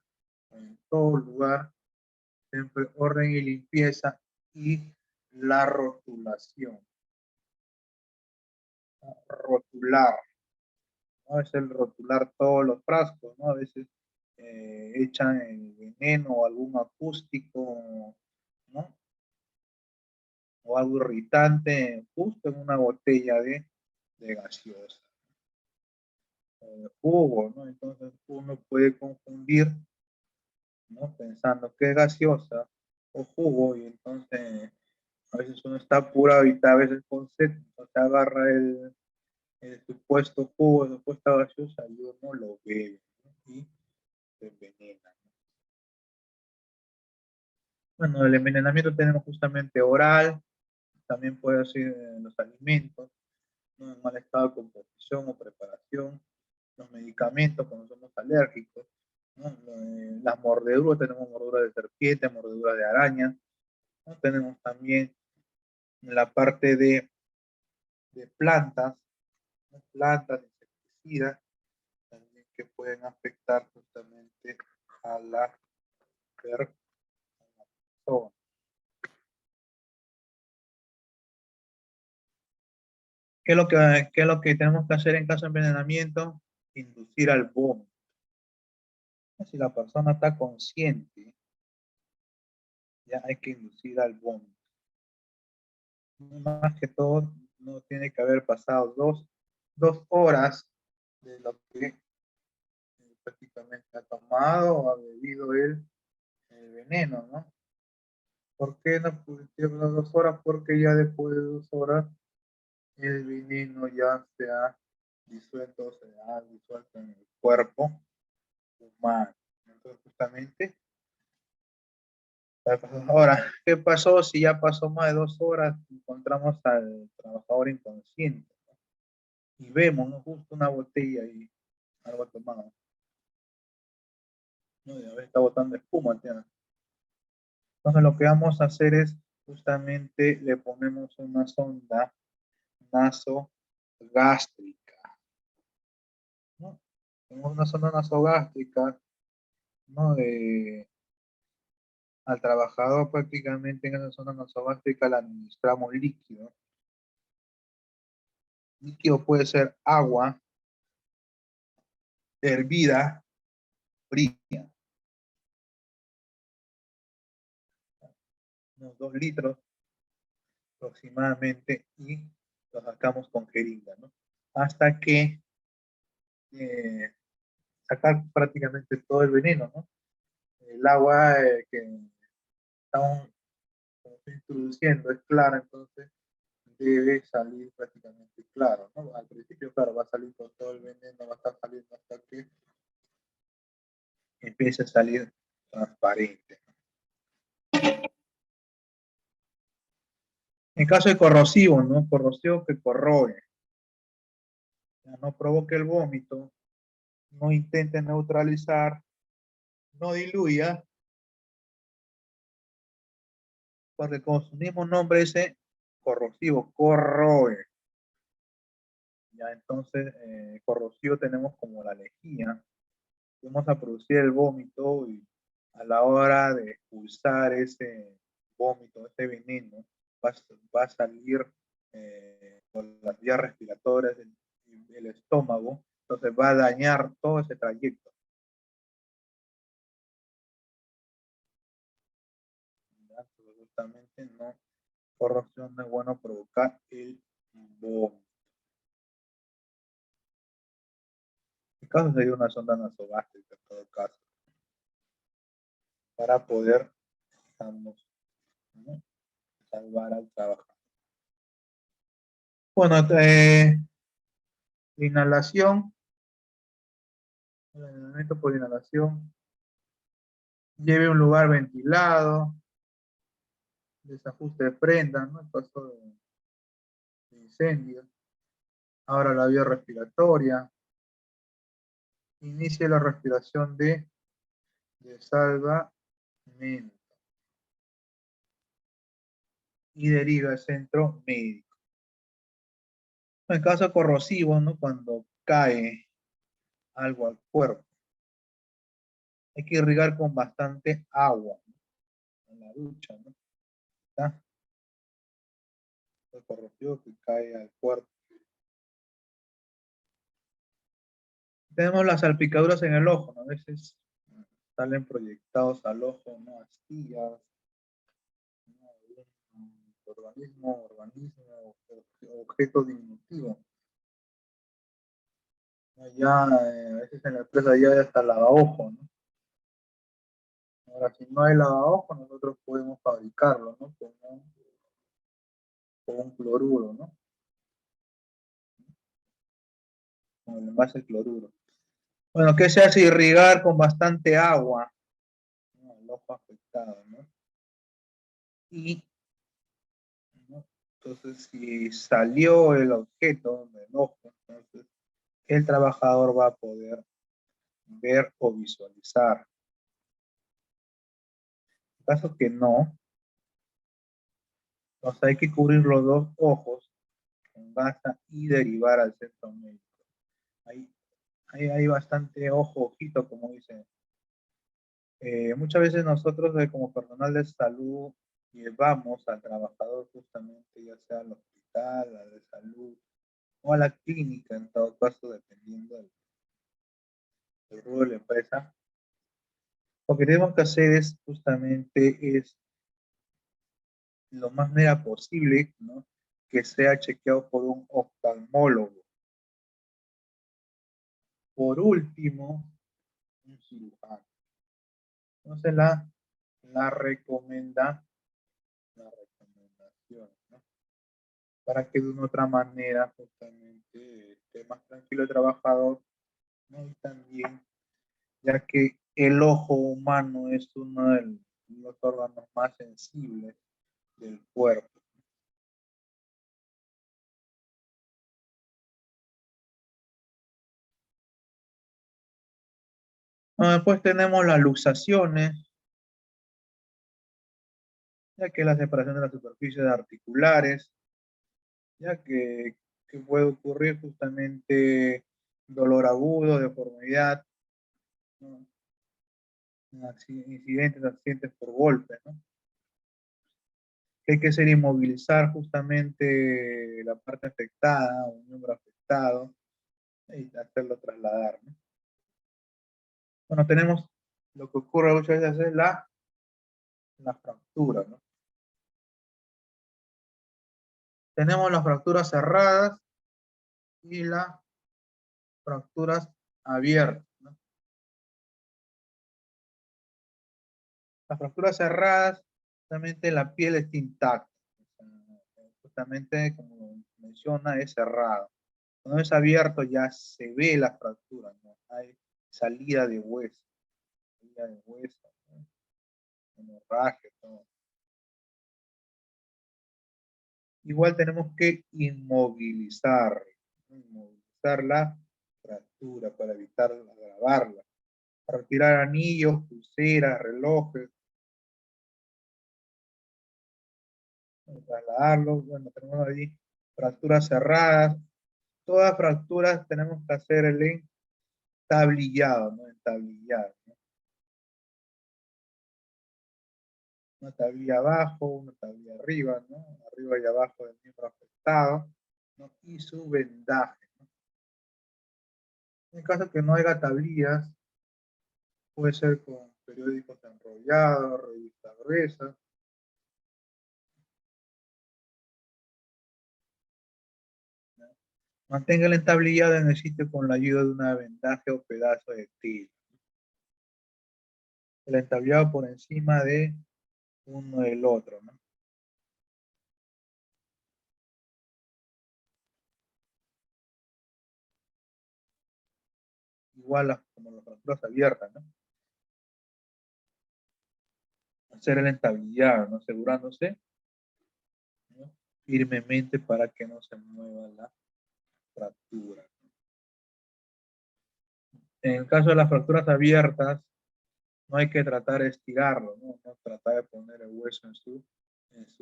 en todo lugar, siempre orden y limpieza y la rotulación. ¿No? Rotular, ¿no? Es el rotular todos los frascos, ¿no? A veces echan el veneno o algún acústico, ¿no? O algo irritante justo en una botella de gaseosa o de jugo, ¿no? Entonces uno puede confundir, ¿no? Pensando que es gaseosa o jugo y entonces a veces uno está apurado y a veces con sed, entonces agarra el supuesto jugo, la supuesta gaseosa y uno lo bebe, ¿no? Y se envenena. Bueno, el envenenamiento tenemos justamente oral, también puede ser en los alimentos, ¿no? En mal estado de composición o preparación, los medicamentos cuando somos alérgicos, ¿no? Las mordeduras, tenemos mordeduras de serpiente, mordeduras de araña, ¿no? Tenemos también la parte de plantas, ¿no? Plantas, insecticidas, también que pueden afectar justamente a la persona. ¿Qué es lo que tenemos que hacer en caso de envenenamiento? Inducir al vómito. Si la persona está consciente, ya hay que inducir al vómito. Más que todo, no tiene que haber pasado dos horas de lo que prácticamente ha tomado o ha bebido el veneno, ¿no? ¿Por qué no pusieron las 2 horas? Porque ya después de 2 horas el veneno ya se ha disuelto, en el cuerpo humano. Entonces, justamente, ahora, ¿qué pasó si ya pasó más de 2 horas? Encontramos al trabajador inconsciente, ¿no? Y vemos, ¿no? Justo una botella y algo tomado. ¿No? Y a ver, está botando espuma, ¿tía? Entonces, lo que vamos a hacer es justamente le ponemos una sonda nasogástrica, ¿no? Tenemos una sonda nasogástrica, ¿no? Al trabajador prácticamente en esa zona nasogástrica le administramos líquido. Líquido puede ser agua hervida, fría, unos 2 litros aproximadamente, y lo sacamos con jeringa, ¿no? Hasta que sacar prácticamente todo el veneno, ¿no? El agua que estamos introduciendo es clara, entonces debe salir prácticamente claro, ¿no? Al principio, claro, va a salir con todo el veneno, va a estar saliendo hasta que empiece a salir transparente. En caso de corrosivo, ¿no? Corrosivo que corroe, ya no provoque el vómito, no intente neutralizar, no diluya, porque con su mismo nombre ese corrosivo, corroe. Ya entonces, corrosivo tenemos como la lejía. Vamos a producir el vómito y a la hora de expulsar ese vómito, ese veneno, va a salir por las vías respiratorias del estómago, entonces va a dañar todo ese trayecto. ¿Ya? Justamente no, corrosión no es bueno provocar el vómito. En caso sería una sonda nasogástrica en todo caso, para poder, digamos, ¿no?, salvar al trabajador. Bueno, inhalación, el envenenamiento por inhalación, lleve a un lugar ventilado, desajuste de prendas, ¿no? En caso de incendio. Ahora la vía respiratoria, inicie la respiración de salvamento y deriva al centro médico. En caso corrosivo, ¿no? Cuando cae algo al cuerpo, hay que irrigar con bastante agua, ¿no? En la ducha, ¿no? ¿Está? El corrosivo que cae al cuerpo. Tenemos las salpicaduras en el ojo, ¿no? A veces salen proyectados al ojo, ¿no? Astillas, ¿no? Objeto diminutivo. Ya, a veces en la empresa ya hay hasta lavaojo, ¿no? Ahora, si no hay lavaojo, nosotros podemos fabricarlo, ¿no? Con un cloruro, ¿no? Con el envase de cloruro. Bueno, ¿qué se hace? Irrigar con bastante agua, ¿no?, el ojo afectado, ¿no? Y, ¿no?, entonces, si salió el objeto del ojo, entonces el trabajador va a poder ver o visualizar. En caso que no, entonces hay que cubrir los 2 ojos con gasa y derivar al centro médico. Ahí hay bastante ojito, como dicen. Muchas veces nosotros como personal de salud llevamos al trabajador justamente ya sea al hospital, a la de salud o a la clínica en todo caso, dependiendo del rubro de la empresa. Lo que tenemos que hacer es justamente es lo más mera posible, ¿no? Que sea chequeado por un oftalmólogo. Por último, un cirujano. Entonces la recomendación, ¿no? Para que de una otra manera justamente esté más tranquilo el trabajador, ¿no? Y también, ya que el ojo humano es uno de los órganos más sensibles del cuerpo. Bueno, después tenemos las luxaciones, ya que la separación de las superficies articulares, ya que puede ocurrir justamente dolor agudo, deformidad, ¿no? Incidentes, accidentes por golpe, ¿no? Que hay que hacer inmovilizar justamente la parte afectada, un miembro afectado, y hacerlo trasladar, ¿no? Bueno, tenemos lo que ocurre muchas veces es la fractura, ¿no? Tenemos las fracturas cerradas y las fracturas abiertas, ¿no? Las fracturas cerradas, justamente la piel está intacta, justamente como menciona, es cerrado. Cuando es abierto ya se ve la fractura, ¿no? Hay salida de hueso, ¿no? Hemorragia, todo. Igual tenemos que inmovilizar la fractura para evitar agravarla. Retirar anillos, pulseras, relojes, trasladarlos. Bueno, tenemos ahí fracturas cerradas. Todas fracturas tenemos que hacer el entablillado, ¿no? Entablillado, ¿no? Una tablilla abajo, una tablilla arriba, ¿no? Arriba y abajo del miembro afectado, ¿no? Y su vendaje, ¿no? En caso que no haya tablillas, puede ser con periódicos enrollados, revistas gruesas. ¿No? Mantenga el entablillado en el sitio con la ayuda de una vendaje o pedazo de tela. El entablillado por encima de uno del otro, ¿no? Igual como las fracturas abiertas, ¿no? Hacer el entablillado, ¿no? Asegurándose, ¿no? Firmemente para que no se mueva la fractura. En el caso de las fracturas abiertas, no hay que tratar de estirarlo, ¿no? No tratar de poner el hueso en su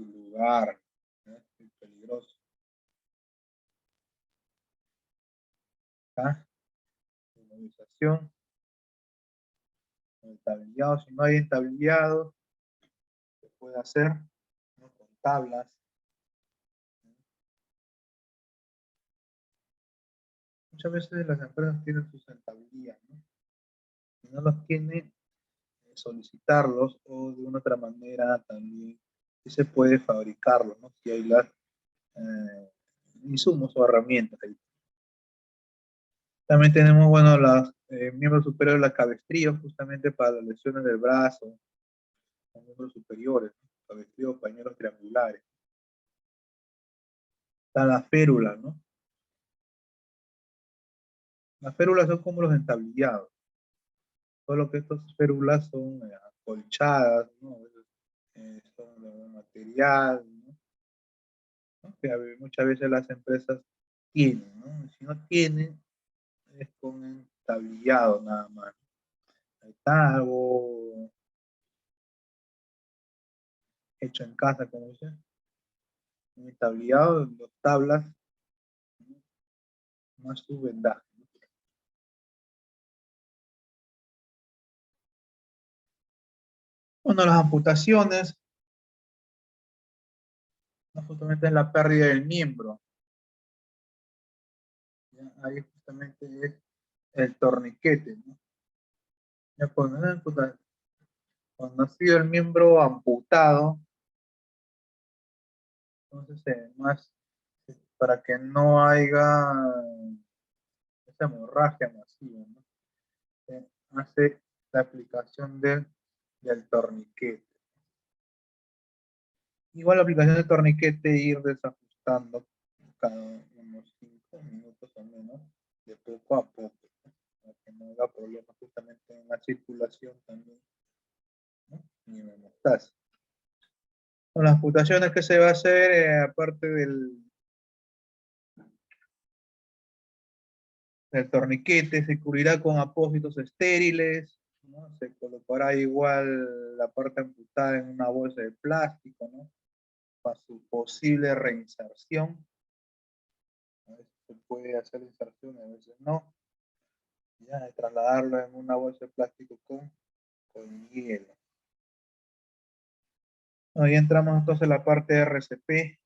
lugar, ¿no? Es peligroso. ¿Está? Inmovilización, entablillado. Si no hay entablillado, se puede hacer, ¿no? Con tablas. Muchas veces las empresas tienen sus entablillas, ¿no? Si no los tienen, solicitarlos o de una otra manera también si se puede fabricarlo, ¿no? Si hay las eh, insumos o herramientas ahí. También tenemos, bueno, los miembros superiores de la cabestrillo, justamente para las lesiones del brazo, los miembros superiores, ¿no? Cabestrillo, pañuelos triangulares. Está la férula, ¿no? Las férulas son como los entablillados, solo que estas férulas son acolchadas, ¿no? Son de un material, ¿no? ¿No? Que muchas veces las empresas tienen, ¿no? Si no tienen, es con entablillado nada más. Ahí está algo hecho en casa, como dice, un entablillado, dos tablas, ¿no? Más su vendaje. Bueno, las amputaciones, no justamente es la pérdida del miembro. ¿Ya? Ahí justamente es el torniquete, ¿no? Ya cuando ha sido el miembro amputado, entonces más para que no haya esa hemorragia masiva, ¿no? Hace la aplicación del torniquete. Igual la aplicación del torniquete ir desajustando cada unos 5 minutos o menos, de poco a poco, ¿no? Para que no haya problemas justamente en la circulación también, ¿no? Ni en la hemostasia. Con las amputaciones que se va a hacer, aparte del torniquete, se cubrirá con apósitos estériles, ¿no? Se colocará igual la parte amputada en una bolsa de plástico, ¿no? Para su posible reinserción. A veces se puede hacer inserción, a veces no. Ya, de trasladarlo en una bolsa de plástico con hielo. Ahí entramos entonces en la parte de RCP.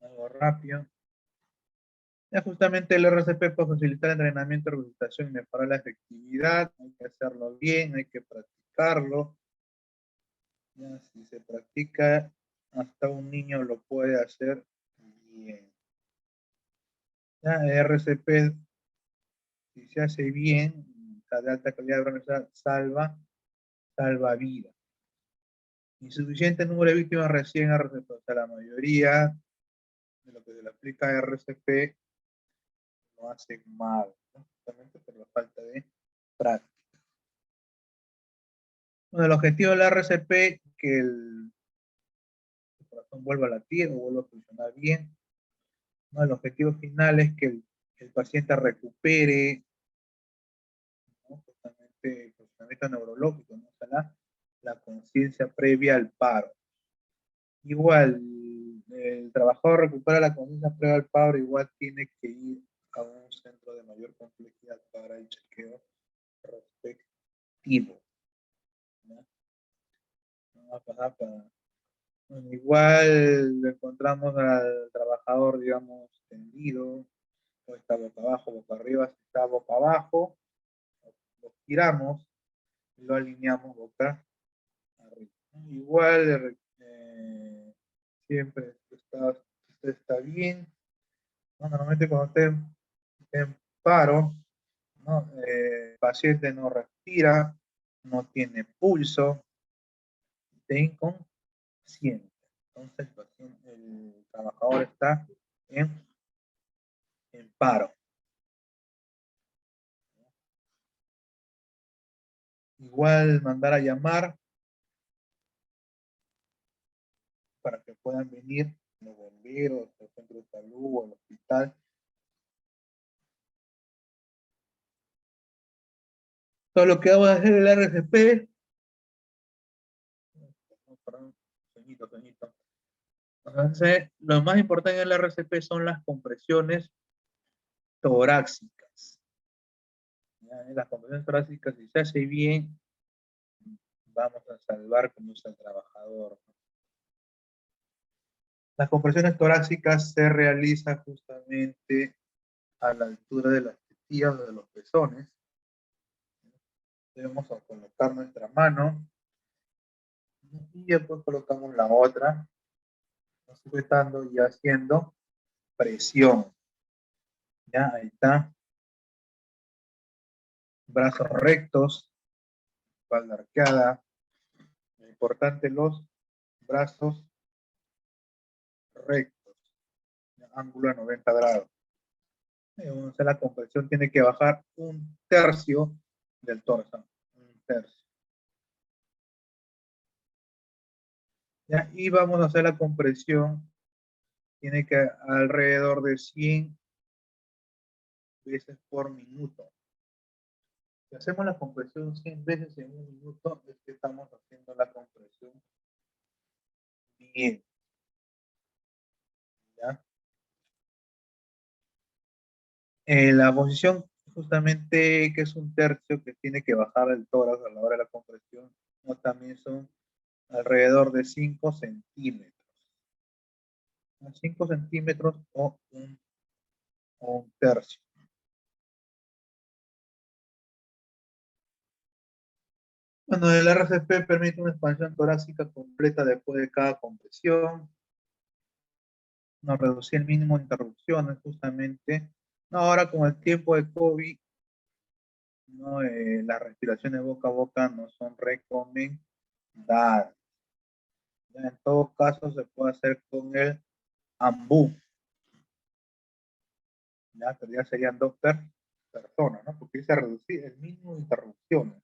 Algo rápido. Ya justamente el RCP puede facilitar el entrenamiento, rehabilitación y mejorar la efectividad. Hay que hacerlo bien, hay que practicarlo. Ya, si se practica, hasta un niño lo puede hacer bien. Ya, RCP, si se hace bien, de alta calidad de salva vidas. Insuficiente número de víctimas recién RCP. O sea, la mayoría de lo que se le aplica a RCP no hace mal, ¿no? Justamente por la falta de práctica. Bueno, el objetivo de la RCP, que el corazón vuelva a latir o vuelva a funcionar bien. ¿No? El objetivo final es que el paciente recupere, ¿no? Justamente el funcionamiento neurológico, ¿no? O sea, la conciencia previa al paro. Igual, el trabajador recupera la conciencia previa al paro, igual tiene que ir a un centro de mayor complejidad para el chequeo respectivo, ¿no? No va a pasar para... Bueno, igual encontramos al trabajador, digamos, tendido, o está boca abajo, boca arriba, si está boca abajo, lo giramos y lo alineamos boca arriba. Igual, siempre está bien, ¿no? Normalmente cuando esté en paro, ¿no? El paciente no respira, no tiene pulso, está inconsciente. Entonces el trabajador está en, en paro. Igual mandar a llamar para que puedan venir los bomberos, el centro de salud o el hospital. Todo lo que vamos a hacer en el RCP, entonces, lo más importante en el RCP son las compresiones torácicas. ¿Ya? Las compresiones torácicas, si se hace bien, vamos a salvar como es el trabajador. Las compresiones torácicas se realizan justamente a la altura de las tetillas o de los pezones. Debemos colocar nuestra mano y después colocamos la otra, sujetando y haciendo presión. Ya, ahí está. Brazos rectos, espalda arqueada. Lo importante, los brazos rectos, ángulo de 90 grados. Entonces la compresión tiene que bajar un tercio del torso. Un tercio. ¿Ya? Y vamos a hacer la compresión. Tiene que alrededor de 100 veces por minuto. Si hacemos la compresión 100 veces en un minuto, es que estamos haciendo la compresión bien. ¿Ya? La posición justamente que es un tercio que tiene que bajar el tórax a la hora de la compresión, ¿no? También son alrededor de 5 centímetros. 5 centímetros o un tercio. Bueno, el RCP permite una expansión torácica completa después de cada compresión, no reducir el mínimo de interrupciones justamente. No, ahora con el tiempo de COVID, no, las respiraciones boca a boca no son recomendadas. Ya, en todo caso se puede hacer con el ambú. Ya, pero ya serían dos personas, ¿no? Porque dice reducir el mínimo de interrupciones.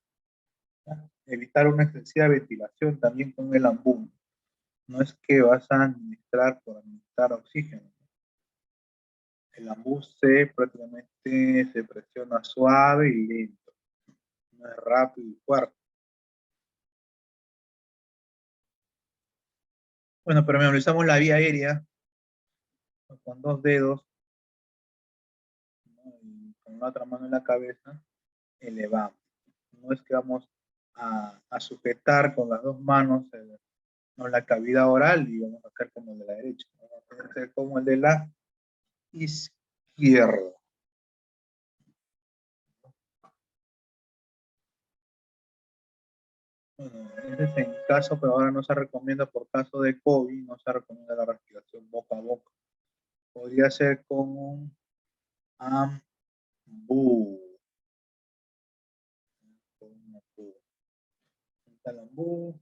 ¿Ya? Evitar una excesiva ventilación también con el ambú. No es que vas a administrar por administrar oxígeno. El ambú prácticamente se presiona suave y lento. No es rápido y fuerte. Bueno, pero memorizamos la vía aérea, ¿no? Con dos dedos, ¿no? Y con la otra mano en la cabeza, elevamos. No es que vamos a sujetar con las dos manos no, la cavidad oral y vamos a hacer como el de la derecha. Vamos a hacer como el de la izquierda. Bueno, ese es en caso, pero ahora no se recomienda por caso de COVID, no se recomienda la respiración boca a boca. Podría ser con un ambú. Con un ambú. El ambú.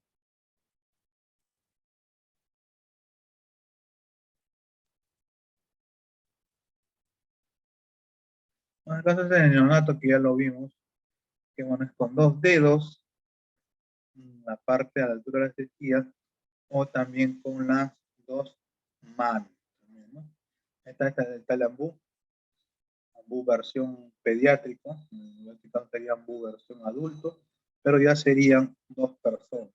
Bueno, el caso es en el neonato que ya lo vimos, que bueno, es con dos dedos, la parte a la altura de las encías, o también con las dos manos. También, ¿no? Está el ambú versión pediátrica, en este caso sería ambú versión adulto, pero ya serían dos personas.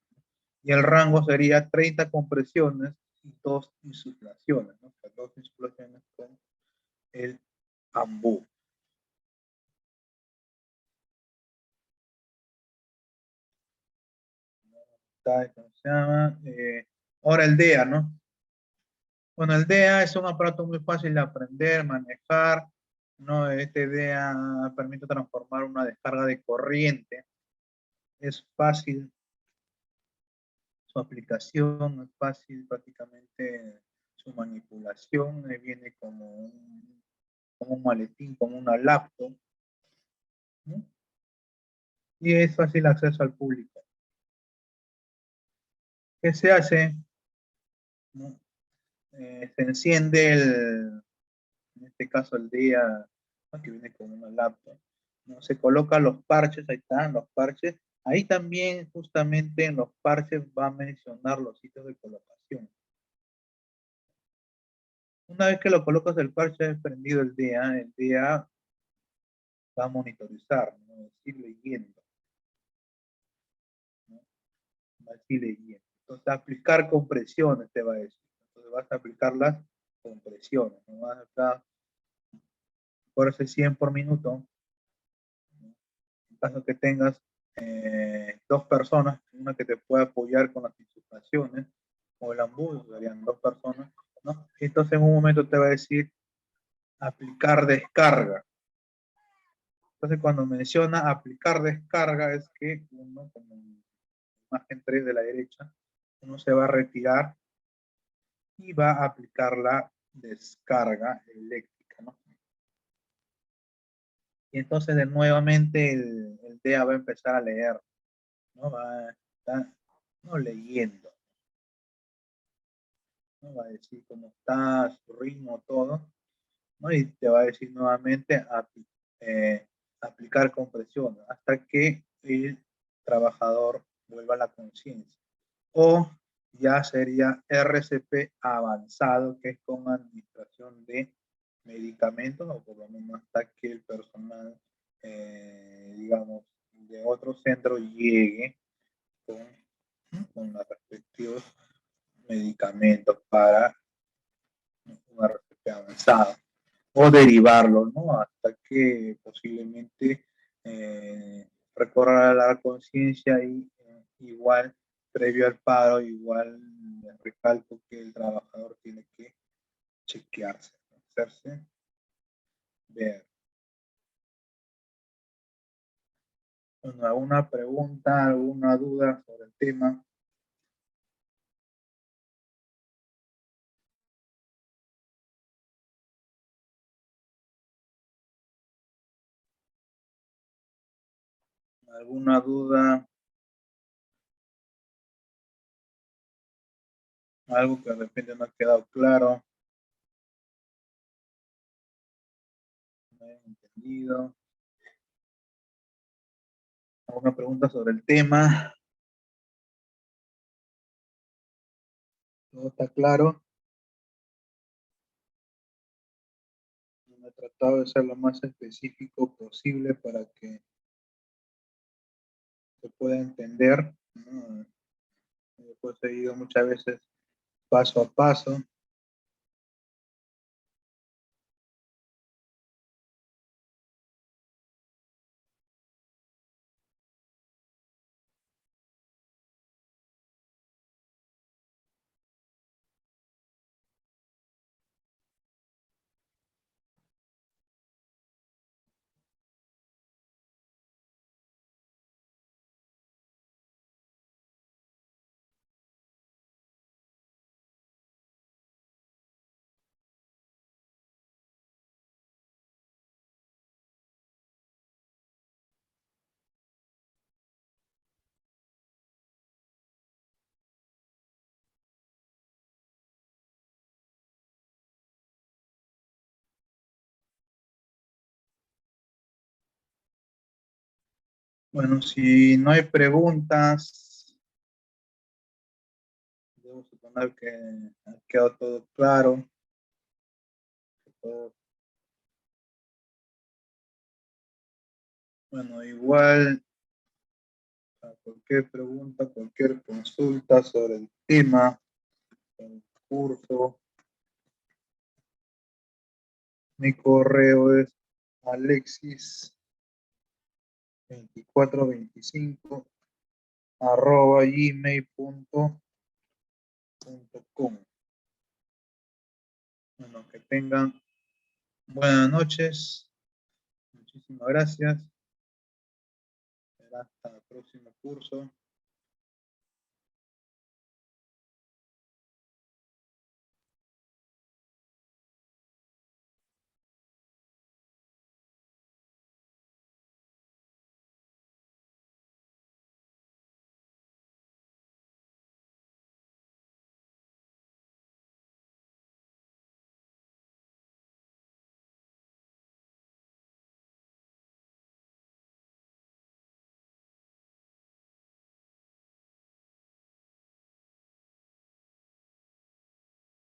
Y el rango sería 30 compresiones y 2 insuflaciones, ¿no? O sea, 2 insuflaciones con el ambú. ¿Cómo se llama? Ahora el DEA, ¿no? Bueno, el DEA es un aparato muy fácil de aprender, manejar, ¿no? Este DEA permite transformar una descarga de corriente. Es fácil su aplicación, es fácil prácticamente su manipulación, viene como un maletín, como una laptop, ¿no? Y es fácil acceso al público. ¿Qué se hace? ¿No? Se enciende en este caso el día, ¿no? Que viene con una laptop, ¿no? Se colocan los parches, ahí están los parches. Ahí también justamente en los parches va a mencionar los sitios de colocación. Una vez que lo colocas el parche prendido el día va a monitorizar, ¿no? Es decir, leyendo, ¿no? Va a decir leyendo. Entonces, aplicar compresiones te va a decir. Entonces, vas a aplicar las compresiones, ¿no? Vas a estar por ese 100 por minuto, ¿no? En caso que tengas dos personas, una que te pueda apoyar con las insuflaciones, o el ambulante, serían dos personas, ¿no? Entonces, en un momento te va a decir aplicar descarga. Entonces, cuando menciona aplicar descarga, es que uno, como en imagen 3 de la derecha, uno se va a retirar y va a aplicar la descarga eléctrica, ¿no? Y entonces, nuevamente, el DEA va a empezar a leer, ¿no? Va a estar, ¿no? Leyendo, ¿no? Va a decir cómo está, su ritmo, todo, ¿no? Y te va a decir nuevamente eh, aplicar compresión hasta que el trabajador vuelva a la conciencia. O ya sería RCP avanzado, que es con administración de medicamentos, o por lo menos hasta que el personal, digamos, de otro centro llegue con, con los respectivos medicamentos para un RCP avanzado. o derivarlo, ¿no? Hasta que posiblemente recorra la conciencia y igual, previo al paro, igual recalco que el trabajador tiene que chequearse, ¿no? Hacerse ver. Bueno, ¿alguna pregunta, alguna duda sobre el tema? ¿Alguna duda? Algo que de repente no ha quedado claro, no he entendido. ¿Alguna pregunta sobre el tema? ¿Todo está claro? He tratado de ser lo más específico posible para que se pueda entender, ¿no? Pues he ido muchas veces paso a paso. Bueno, si no hay preguntas, debo suponer que ha quedado todo claro. Todo- Bueno, igual, cualquier pregunta, cualquier consulta sobre el tema, el curso, mi correo es alexis2425 gmail.com. Bueno, que tengan buenas noches. Muchísimas gracias. Será hasta el próximo curso.